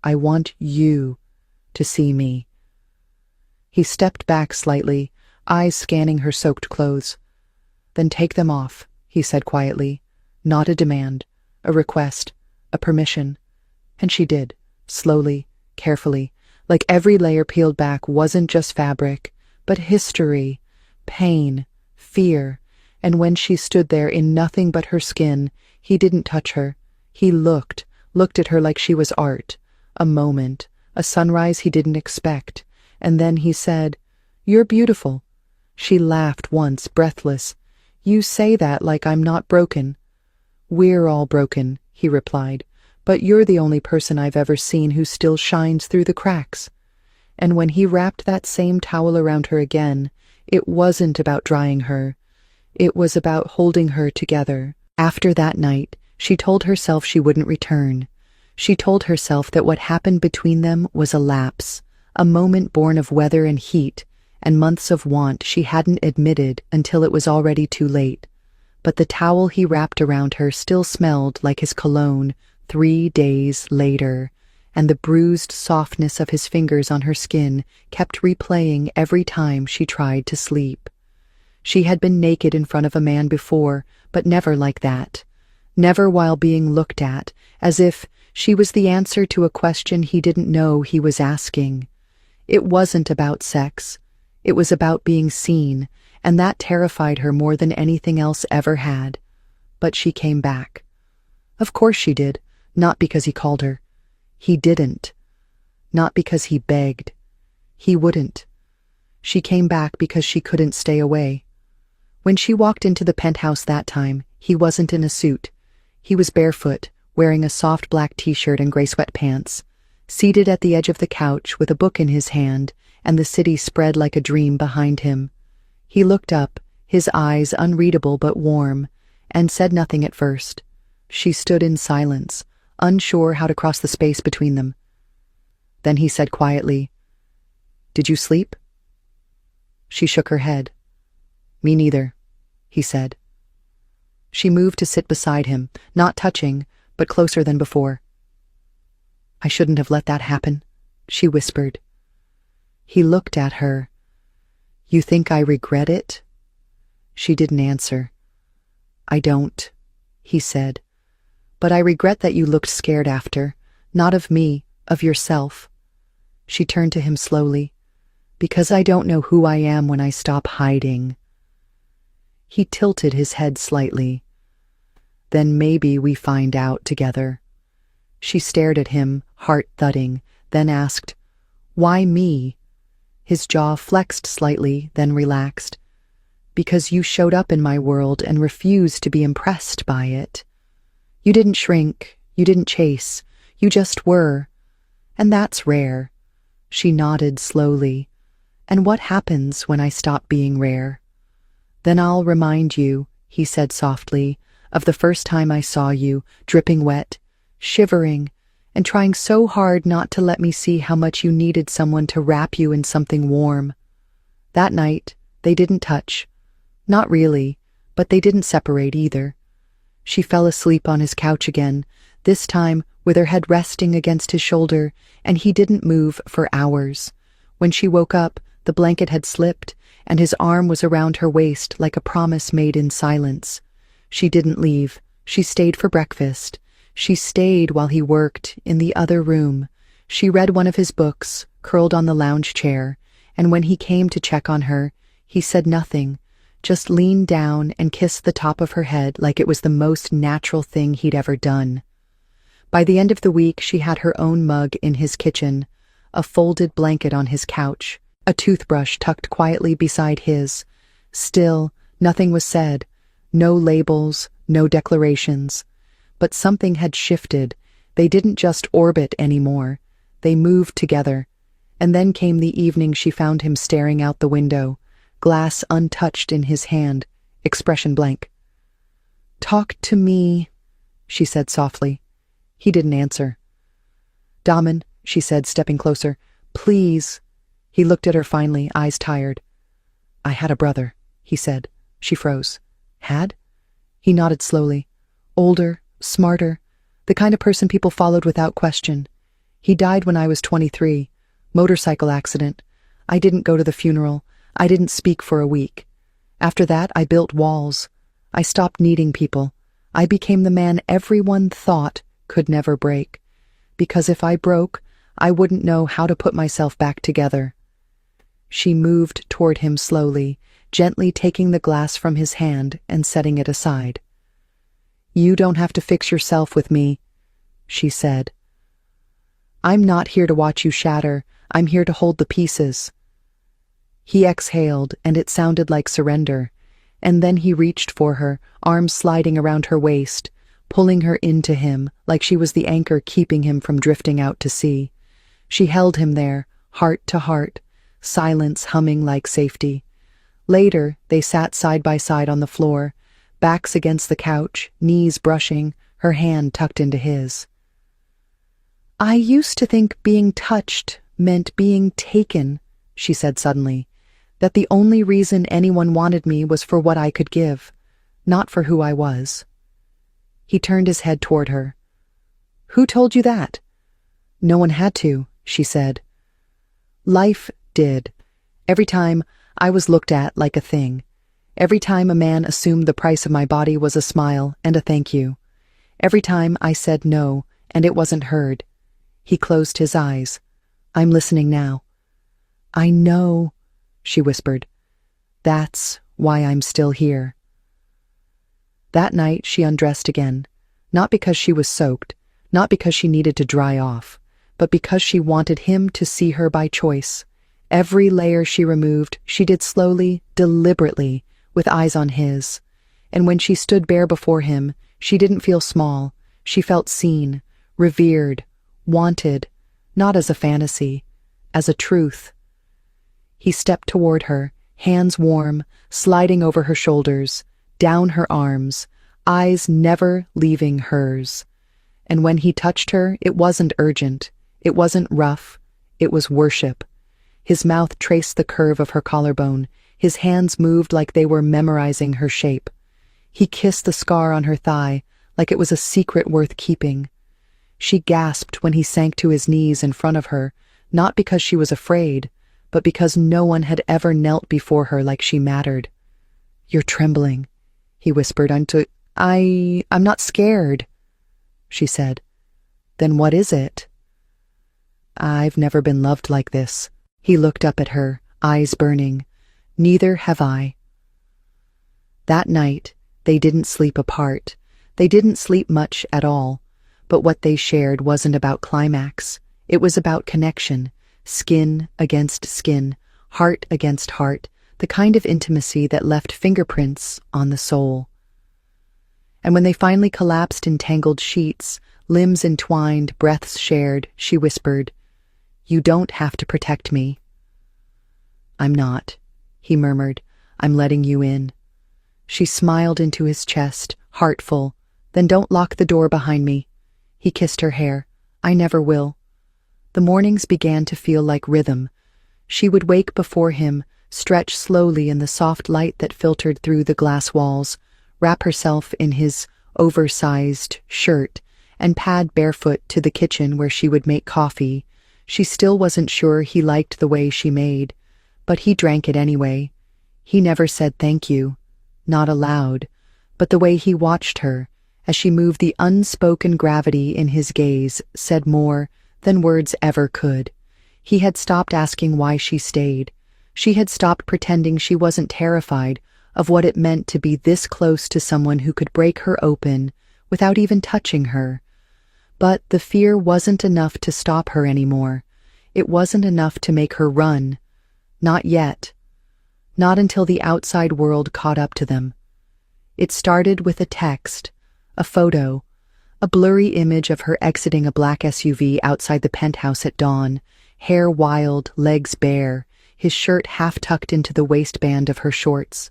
Speaker 1: I want you to see me." He stepped back slightly, eyes scanning her soaked clothes. "Then take them off," he said quietly. Not a demand, a request, a permission. And she did, slowly, carefully, like every layer peeled back wasn't just fabric, but history, pain, fear. And when she stood there in nothing but her skin, he didn't touch her. He looked at her like she was art. A moment, a sunrise he didn't expect. And then he said, "You're beautiful." She laughed once, breathless. "You say that like I'm not broken." "We're all broken," he replied, "but you're the only person I've ever seen who still shines through the cracks." And when he wrapped that same towel around her again, it wasn't about drying her. It was about holding her together. After that night, she told herself she wouldn't return. She told herself that what happened between them was a lapse, a moment born of weather and heat, and months of want she hadn't admitted until it was already too late. But the towel he wrapped around her still smelled like his cologne 3 days later, and the bruised softness of his fingers on her skin kept replaying every time she tried to sleep. She had been naked in front of a man before, but never like that. Never while being looked at, as if she was the answer to a question he didn't know he was asking. It wasn't about sex. It was about being seen, and that terrified her more than anything else ever had. But she came back. Of course she did, not because he called her. He didn't. Not because he begged. He wouldn't. She came back because she couldn't stay away. When she walked into the penthouse that time, he wasn't in a suit. He was barefoot, wearing a soft black t-shirt and gray sweatpants, seated at the edge of the couch with a book in his hand and the city spread like a dream behind him. He looked up, his eyes unreadable but warm, and said nothing at first. She stood in silence, unsure how to cross the space between them. Then he said quietly, "Did you sleep?" She shook her head. "Me neither," he said. She moved to sit beside him, not touching, but closer than before. "I shouldn't have let that happen," she whispered. He looked at her. "You think I regret it?" She didn't answer. "I don't," he said. "But I regret that you looked scared after, not of me, of yourself." She turned to him slowly. "Because I don't know who I am when I stop hiding." He tilted his head slightly. "Then maybe we find out together." She stared at him, heart thudding, then asked, "Why me?" His jaw flexed slightly, then relaxed. "Because you showed up in my world and refused to be impressed by it. You didn't shrink, you didn't chase, you just were. And that's rare." She nodded slowly. "And what happens when I stop being rare?" "Then I'll remind you," he said softly, "of the first time I saw you, dripping wet, shivering, and trying so hard not to let me see how much you needed someone to wrap you in something warm. That night, they didn't touch. Not really, but they didn't separate either." She fell asleep on his couch again, this time with her head resting against his shoulder, and he didn't move for hours. When she woke up, the blanket had slipped, and his arm was around her waist like a promise made in silence. She didn't leave. She stayed for breakfast. She stayed while he worked in the other room. She read one of his books, curled on the lounge chair, and when he came to check on her, he said nothing, just leaned down and kissed the top of her head like it was the most natural thing he'd ever done. By the end of the week, she had her own mug in his kitchen, a folded blanket on his couch, a toothbrush tucked quietly beside his. Still, nothing was said, no labels, no declarations. But something had shifted. They didn't just orbit anymore. They moved together. And then came the evening she found him staring out the window, glass untouched in his hand, expression blank. "Talk to me," she said softly. He didn't answer. "Daman," she said, stepping closer, "please." He looked at her finally, eyes tired. "I had a brother," he said. She froze. "Had?" He nodded slowly. "Older, smarter, the kind of person people followed without question. He died when I was 23. Motorcycle accident. I didn't go to the funeral. I didn't speak for a week. After that, I built walls. I stopped needing people. I became the man everyone thought could never break. Because if I broke, I wouldn't know how to put myself back together." She moved toward him slowly, gently taking the glass from his hand and setting it aside. "You don't have to fix yourself with me," she said. "I'm not here to watch you shatter. I'm here to hold the pieces." He exhaled, and it sounded like surrender. And then he reached for her, arms sliding around her waist, pulling her into him like she was the anchor keeping him from drifting out to sea. She held him there, heart to heart, silence humming like safety. Later, they sat side by side on the floor, backs against the couch, knees brushing, her hand tucked into his. "I used to think being touched meant being taken," she said suddenly, "that the only reason anyone wanted me was for what I could give, not for who I was." He turned his head toward her. "Who told you that?" "No one had to," she said. "Life did. Every time I was looked at like a thing. Every time a man assumed the price of my body was a smile and a thank you. Every time I said no, and it wasn't heard." He closed his eyes. "I'm listening now." "I know," she whispered. "That's why I'm still here." That night she undressed again, not because she was soaked, not because she needed to dry off, but because she wanted him to see her by choice, Every layer she removed, she did slowly, deliberately, with eyes on his. And when she stood bare before him, she didn't feel small. She felt seen, revered, wanted, not as a fantasy, as a truth. He stepped toward her, hands warm, sliding over her shoulders, down her arms, eyes never leaving hers. And when he touched her, it wasn't urgent, it wasn't rough, it was worship. His mouth traced the curve of her collarbone, his hands moved like they were memorizing her shape. He kissed the scar on her thigh, like it was a secret worth keeping. She gasped when he sank to his knees in front of her, not because she was afraid, but because no one had ever knelt before her like she mattered. "You're trembling," he whispered. I'm not scared," she said. "Then what is it?" "I've never been loved like this." He looked up at her, eyes burning. "Neither have I." That night, they didn't sleep apart. They didn't sleep much at all. But what they shared wasn't about climax. It was about connection, skin against skin, heart against heart, the kind of intimacy that left fingerprints on the soul. And when they finally collapsed in tangled sheets, limbs entwined, breaths shared, she whispered, "You don't have to protect me." "I'm not," he murmured. "I'm letting you in." She smiled into his chest, heartful. "Then don't lock the door behind me." He kissed her hair. "I never will." The mornings began to feel like rhythm. She would wake before him, stretch slowly in the soft light that filtered through the glass walls, wrap herself in his oversized shirt, and pad barefoot to the kitchen where she would make coffee. She still wasn't sure he liked the way she made, but he drank it anyway. He never said thank you, not aloud, but the way he watched her, as she moved, the unspoken gravity in his gaze said more than words ever could. He had stopped asking why she stayed. She had stopped pretending she wasn't terrified of what it meant to be this close to someone who could break her open without even touching her. But the fear wasn't enough to stop her anymore. It wasn't enough to make her run. Not yet. Not until the outside world caught up to them. It started with a text, a photo, a blurry image of her exiting a black SUV outside the penthouse at dawn, hair wild, legs bare, his shirt half tucked into the waistband of her shorts.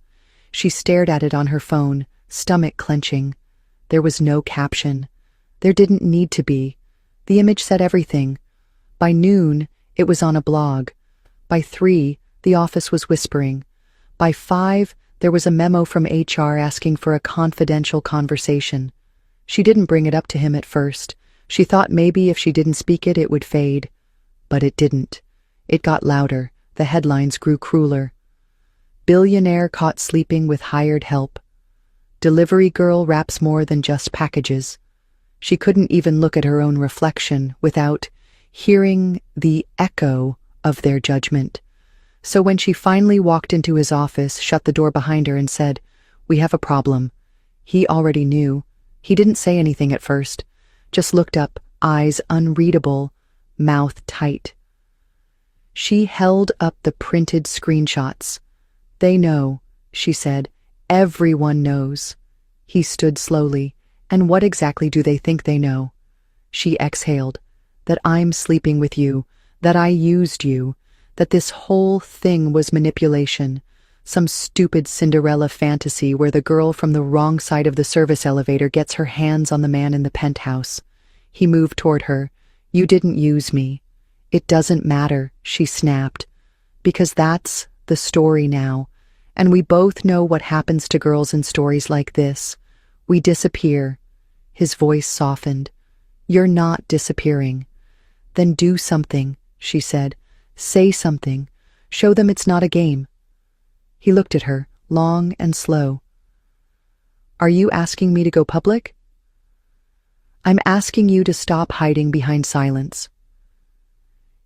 Speaker 1: She stared at it on her phone, stomach clenching. There was no caption. There didn't need to be. The image said everything. By noon, it was on a blog. By 3, the office was whispering. By 5, there was a memo from HR asking for a confidential conversation. She didn't bring it up to him at first. She thought maybe if she didn't speak it, it would fade. But it didn't. It got louder. The headlines grew crueler. Billionaire caught sleeping with hired help. Delivery girl wraps more than just packages. She couldn't even look at her own reflection without hearing the echo of their judgment. So when she finally walked into his office, shut the door behind her and said, "We have a problem," he already knew. He didn't say anything at first, just looked up, eyes unreadable, mouth tight. She held up the printed screenshots. "They know," she said. "Everyone knows." He stood slowly. "And what exactly do they think they know?" She exhaled. "That I'm sleeping with you, that I used you, that this whole thing was manipulation, some stupid Cinderella fantasy where the girl from the wrong side of the service elevator gets her hands on the man in the penthouse." He moved toward her. "You didn't use me." "It doesn't matter," she snapped, "because that's the story now, and we both know what happens to girls in stories like this. We disappear." His voice softened. "You're not disappearing." "Then do something," she said. "Say something. Show them it's not a game." He looked at her, long and slow. "Are you asking me to go public?" "I'm asking you to stop hiding behind silence."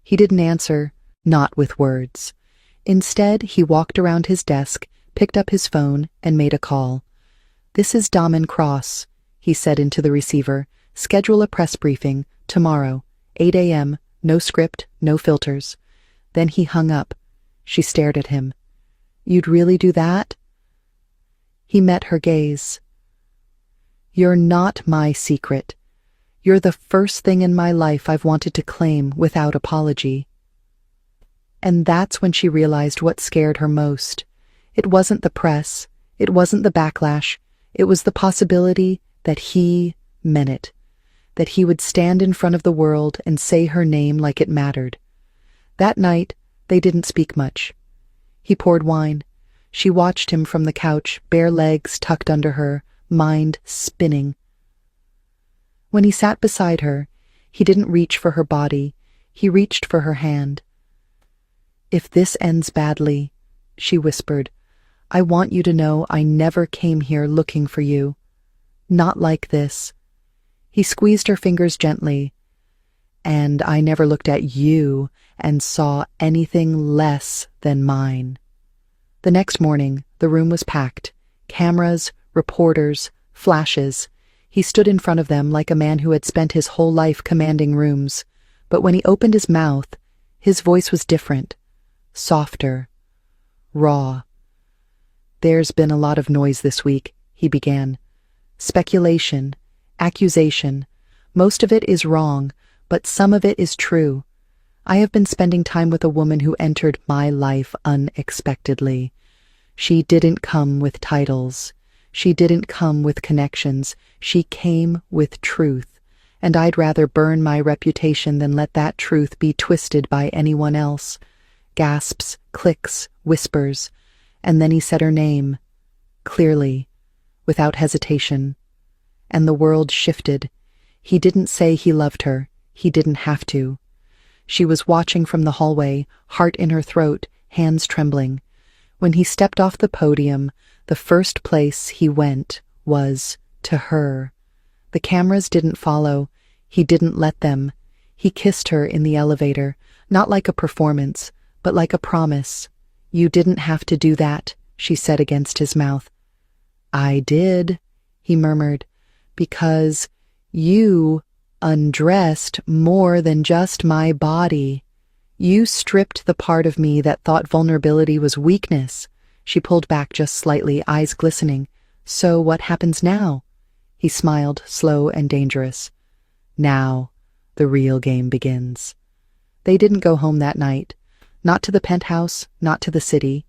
Speaker 1: He didn't answer, not with words. Instead, he walked around his desk, picked up his phone, and made a call. "This is Damen Cross," he said into the receiver. "Schedule a press briefing, tomorrow, 8 a.m., no script, no filters." Then he hung up, She stared at him. You'd really do that? He met her gaze. You're not my secret. You're the first thing in my life I've wanted to claim without apology. And that's when she realized what scared her most. It wasn't the press. It wasn't the backlash. It was the possibility that he meant it. That he would stand in front of the world and say her name like it mattered. That night, they didn't speak much. He poured wine. She watched him from the couch, bare legs tucked under her, mind spinning. When he sat beside her, he didn't reach for her body. He reached for her hand. If this ends badly, she whispered, I want you to know I never came here looking for you. Not like this. He squeezed her fingers gently. And I never looked at you and saw anything less than mine. The next morning, the room was packed. Cameras, reporters, flashes. He stood in front of them like a man who had spent his whole life commanding rooms. But when he opened his mouth, his voice was different. Softer. Raw. There's been a lot of noise this week, he began. Speculation. Accusation. Most of it is wrong, but some of it is true. I have been spending time with a woman who entered my life unexpectedly. She didn't come with titles. She didn't come with connections. She came with truth, and I'd rather burn my reputation than let that truth be twisted by anyone else. Gasps, clicks, whispers, and then he said her name, clearly, without hesitation. And the world shifted. He didn't say he loved her. He didn't have to. She was watching from the hallway, heart in her throat, hands trembling. When he stepped off the podium, the first place he went was to her. The cameras didn't follow. He didn't let them. He kissed her in the elevator, not like a performance, but like a promise. You didn't have to do that, she said against his mouth. I did, he murmured, because you undressed more than just my body. You stripped the part of me that thought vulnerability was weakness. She pulled back just slightly, eyes glistening. So what happens now? He smiled, slow and dangerous. Now, the real game begins. They didn't go home that night. Not to the penthouse, not to the city.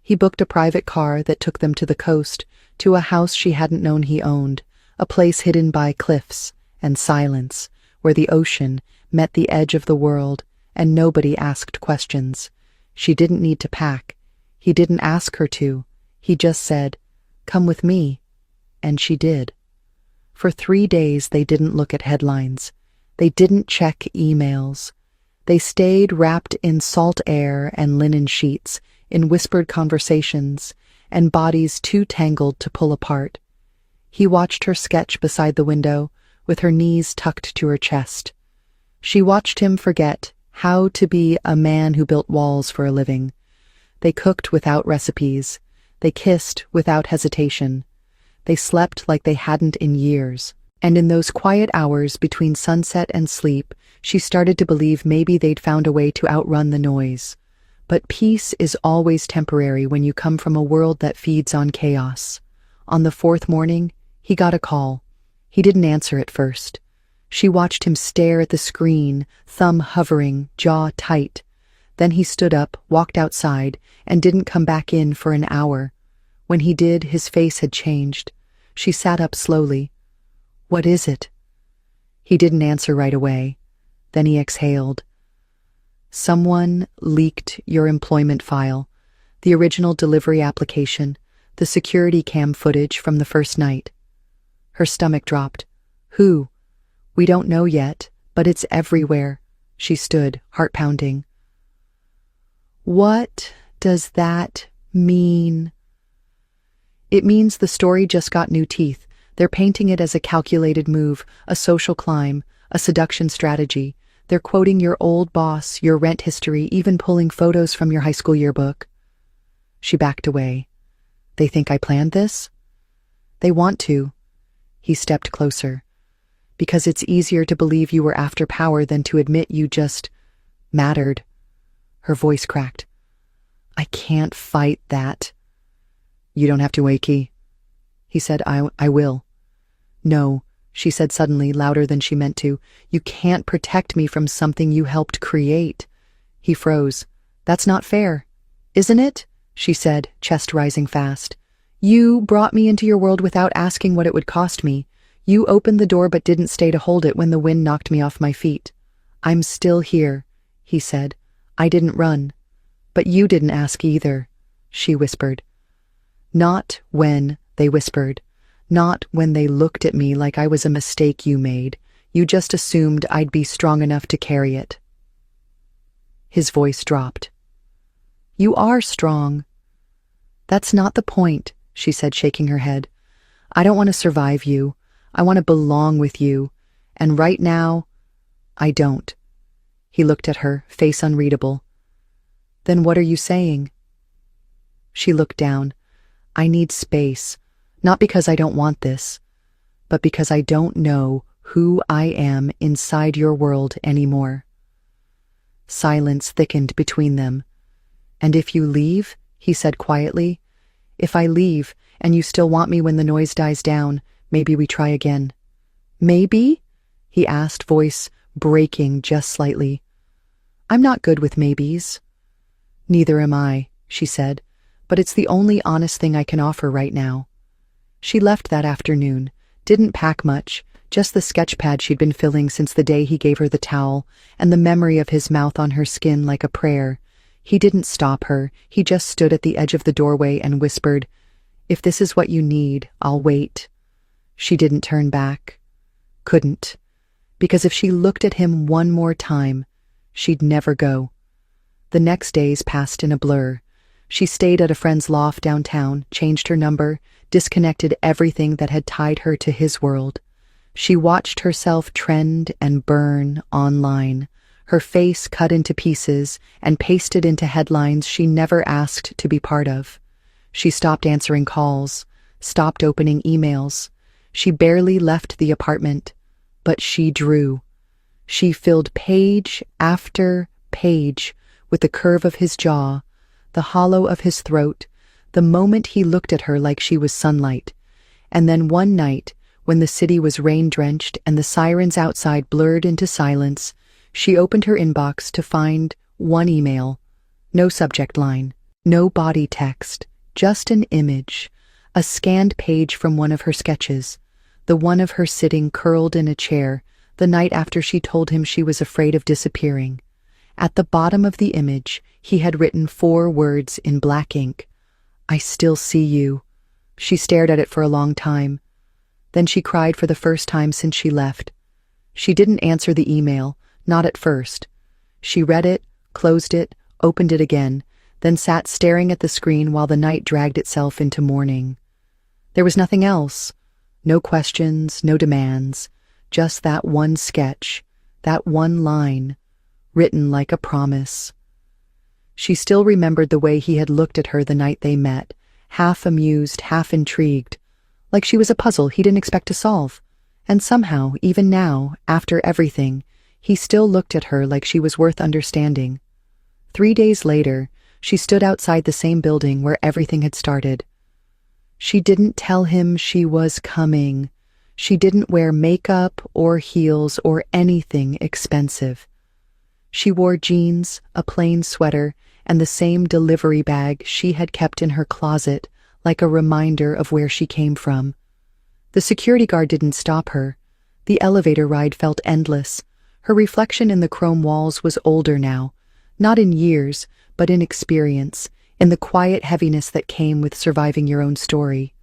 Speaker 1: He booked a private car that took them to the coast, to a house she hadn't known he owned, a place hidden by cliffs and silence, where the ocean met the edge of the world, and nobody asked questions. She didn't need to pack. He didn't ask her to. He just said, "Come with me." And she did. For 3 days they didn't look at headlines. They didn't check emails. They stayed wrapped in salt air and linen sheets, in whispered conversations, and bodies too tangled to pull apart. He watched her sketch beside the window, with her knees tucked to her chest. She watched him forget how to be a man who built walls for a living. They cooked without recipes. They kissed without hesitation. They slept like they hadn't in years. And in those quiet hours between sunset and sleep, she started to believe maybe they'd found a way to outrun the noise. But peace is always temporary when you come from a world that feeds on chaos. On the 4th morning, he got a call. He didn't answer at first. She watched him stare at the screen, thumb hovering, jaw tight. Then he stood up, walked outside, and didn't come back in for an hour. When he did, his face had changed. She sat up slowly. "What is it?" He didn't answer right away. Then he exhaled. "Someone leaked your employment file, the original delivery application, the security cam footage from the first night." Her stomach dropped. "Who?" "We don't know yet, but it's everywhere." She stood, heart pounding. "What does that mean?" "It means the story just got new teeth. They're painting it as a calculated move, a social climb, a seduction strategy. They're quoting your old boss, your rent history, even pulling photos from your high school yearbook." She backed away. "They think I planned this?" "They want to." He stepped closer. "Because it's easier to believe you were after power than to admit you just mattered." Her voice cracked. I can't fight that. You don't have to, Aki. He said, I will. No, she said suddenly, louder than she meant to. You can't protect me from something you helped create. He froze. That's not fair. Isn't it? She said, chest rising fast. You brought me into your world without asking what it would cost me. You opened the door but didn't stay to hold it when the wind knocked me off my feet. I'm still here, he said. I didn't run. But you didn't ask either, she whispered. Not when, they whispered. Not when they looked at me like I was a mistake you made. You just assumed I'd be strong enough to carry it. His voice dropped. You are strong. That's not the point, she said, shaking her head. I don't want to survive you. I want to belong with you. And right now, I don't. He looked at her, face unreadable. Then what are you saying? She looked down. I need space, not because I don't want this, but because I don't know who I am inside your world anymore. Silence thickened between them. And if you leave, he said quietly, if I leave and you still want me when the noise dies down, maybe we try again. Maybe? He asked, voice breaking just slightly. I'm not good with maybes. Neither am I, she said, but it's the only honest thing I can offer right now. She left that afternoon, didn't pack much, just the sketch pad she'd been filling since the day he gave her the towel, and the memory of his mouth on her skin like a prayer. He didn't stop her, he just stood at the edge of the doorway and whispered, If this is what you need, I'll wait. She didn't turn back. Couldn't. Because if she looked at him one more time, she'd never go. The next days passed in a blur. She stayed at a friend's loft downtown, changed her number, disconnected everything that had tied her to his world. She watched herself trend and burn online, her face cut into pieces and pasted into headlines she never asked to be part of. She stopped answering calls, stopped opening emails. She barely left the apartment, but she drew. She filled page after page with the curve of his jaw, the hollow of his throat, the moment he looked at her like she was sunlight. And then one night, when the city was rain-drenched and the sirens outside blurred into silence, she opened her inbox to find one email. No subject line, no body text, just an image, a scanned page from one of her sketches, the one of her sitting curled in a chair the night after she told him she was afraid of disappearing. At the bottom of the image, he had written 4 words in black ink. I still see you. She stared at it for a long time. Then she cried for the first time since she left. She didn't answer the email, not at first. She read it, closed it, opened it again, then sat staring at the screen while the night dragged itself into morning. There was nothing else. No questions, no demands. Just that one sketch, that one line, written like a promise. She still remembered the way he had looked at her the night they met, half amused, half intrigued, like she was a puzzle he didn't expect to solve. And somehow, even now, after everything, he still looked at her like she was worth understanding. 3 days later, she stood outside the same building where everything had started. She didn't tell him she was coming. She didn't wear makeup or heels or anything expensive. She wore jeans, a plain sweater, and the same delivery bag she had kept in her closet, like a reminder of where she came from. The security guard didn't stop her. The elevator ride felt endless. Her reflection in the chrome walls was older now, not in years, but in experience, in the quiet heaviness that came with surviving your own story.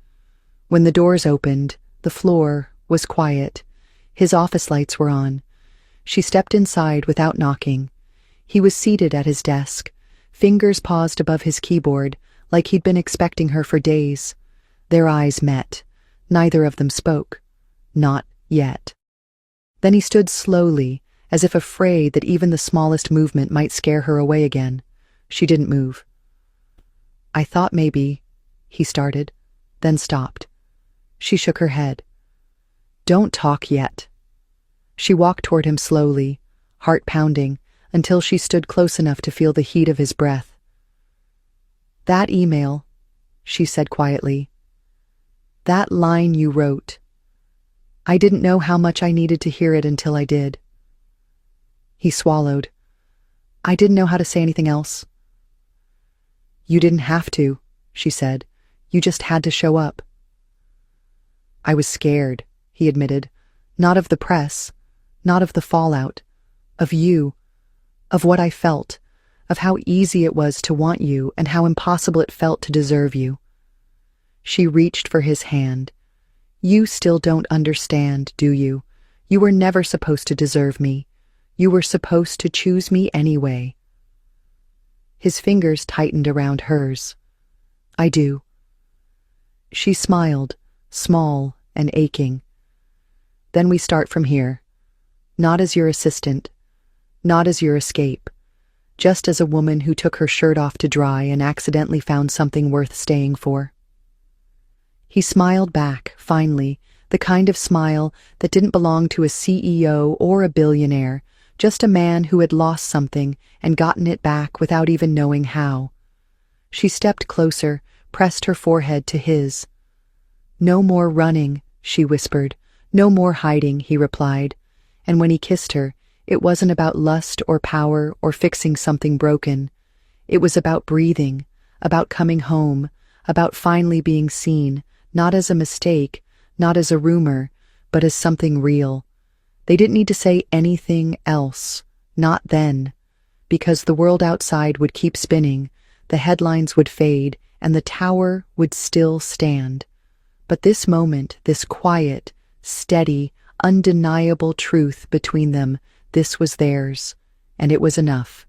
Speaker 1: When the doors opened, the floor was quiet. His office lights were on. She stepped inside without knocking. He was seated at his desk, fingers paused above his keyboard, like he'd been expecting her for days. Their eyes met. Neither of them spoke. Not yet. Then he stood slowly, as if afraid that even the smallest movement might scare her away again. She didn't move. I thought maybe, he started, then stopped. She shook her head. Don't talk yet. She walked toward him slowly, heart pounding, until she stood close enough to feel the heat of his breath. That email, she said quietly. That line you wrote. I didn't know how much I needed to hear it until I did. He swallowed. I didn't know how to say anything else. You didn't have to, she said. You just had to show up. I was scared, he admitted. Not of the press, not of the fallout, of you, of what I felt, of how easy it was to want you and how impossible it felt to deserve you. She reached for his hand. You still don't understand, do you? You were never supposed to deserve me. You were supposed to choose me anyway. His fingers tightened around hers. I do. She smiled, small and aching. Then we start from here. Not as your assistant, not as your escape, just as a woman who took her shirt off to dry and accidentally found something worth staying for. He smiled back, finally, the kind of smile that didn't belong to a CEO or a billionaire, just a man who had lost something and gotten it back without even knowing how. She stepped closer, pressed her forehead to his. No more running, she whispered. No more hiding, he replied. And when he kissed her, it wasn't about lust or power or fixing something broken. It was about breathing, about coming home, about finally being seen, not as a mistake, not as a rumor, but as something real. They didn't need to say anything else, not then, because the world outside would keep spinning, the headlines would fade, and the tower would still stand. But this moment, this quiet, steady, undeniable truth between them, this was theirs, and it was enough.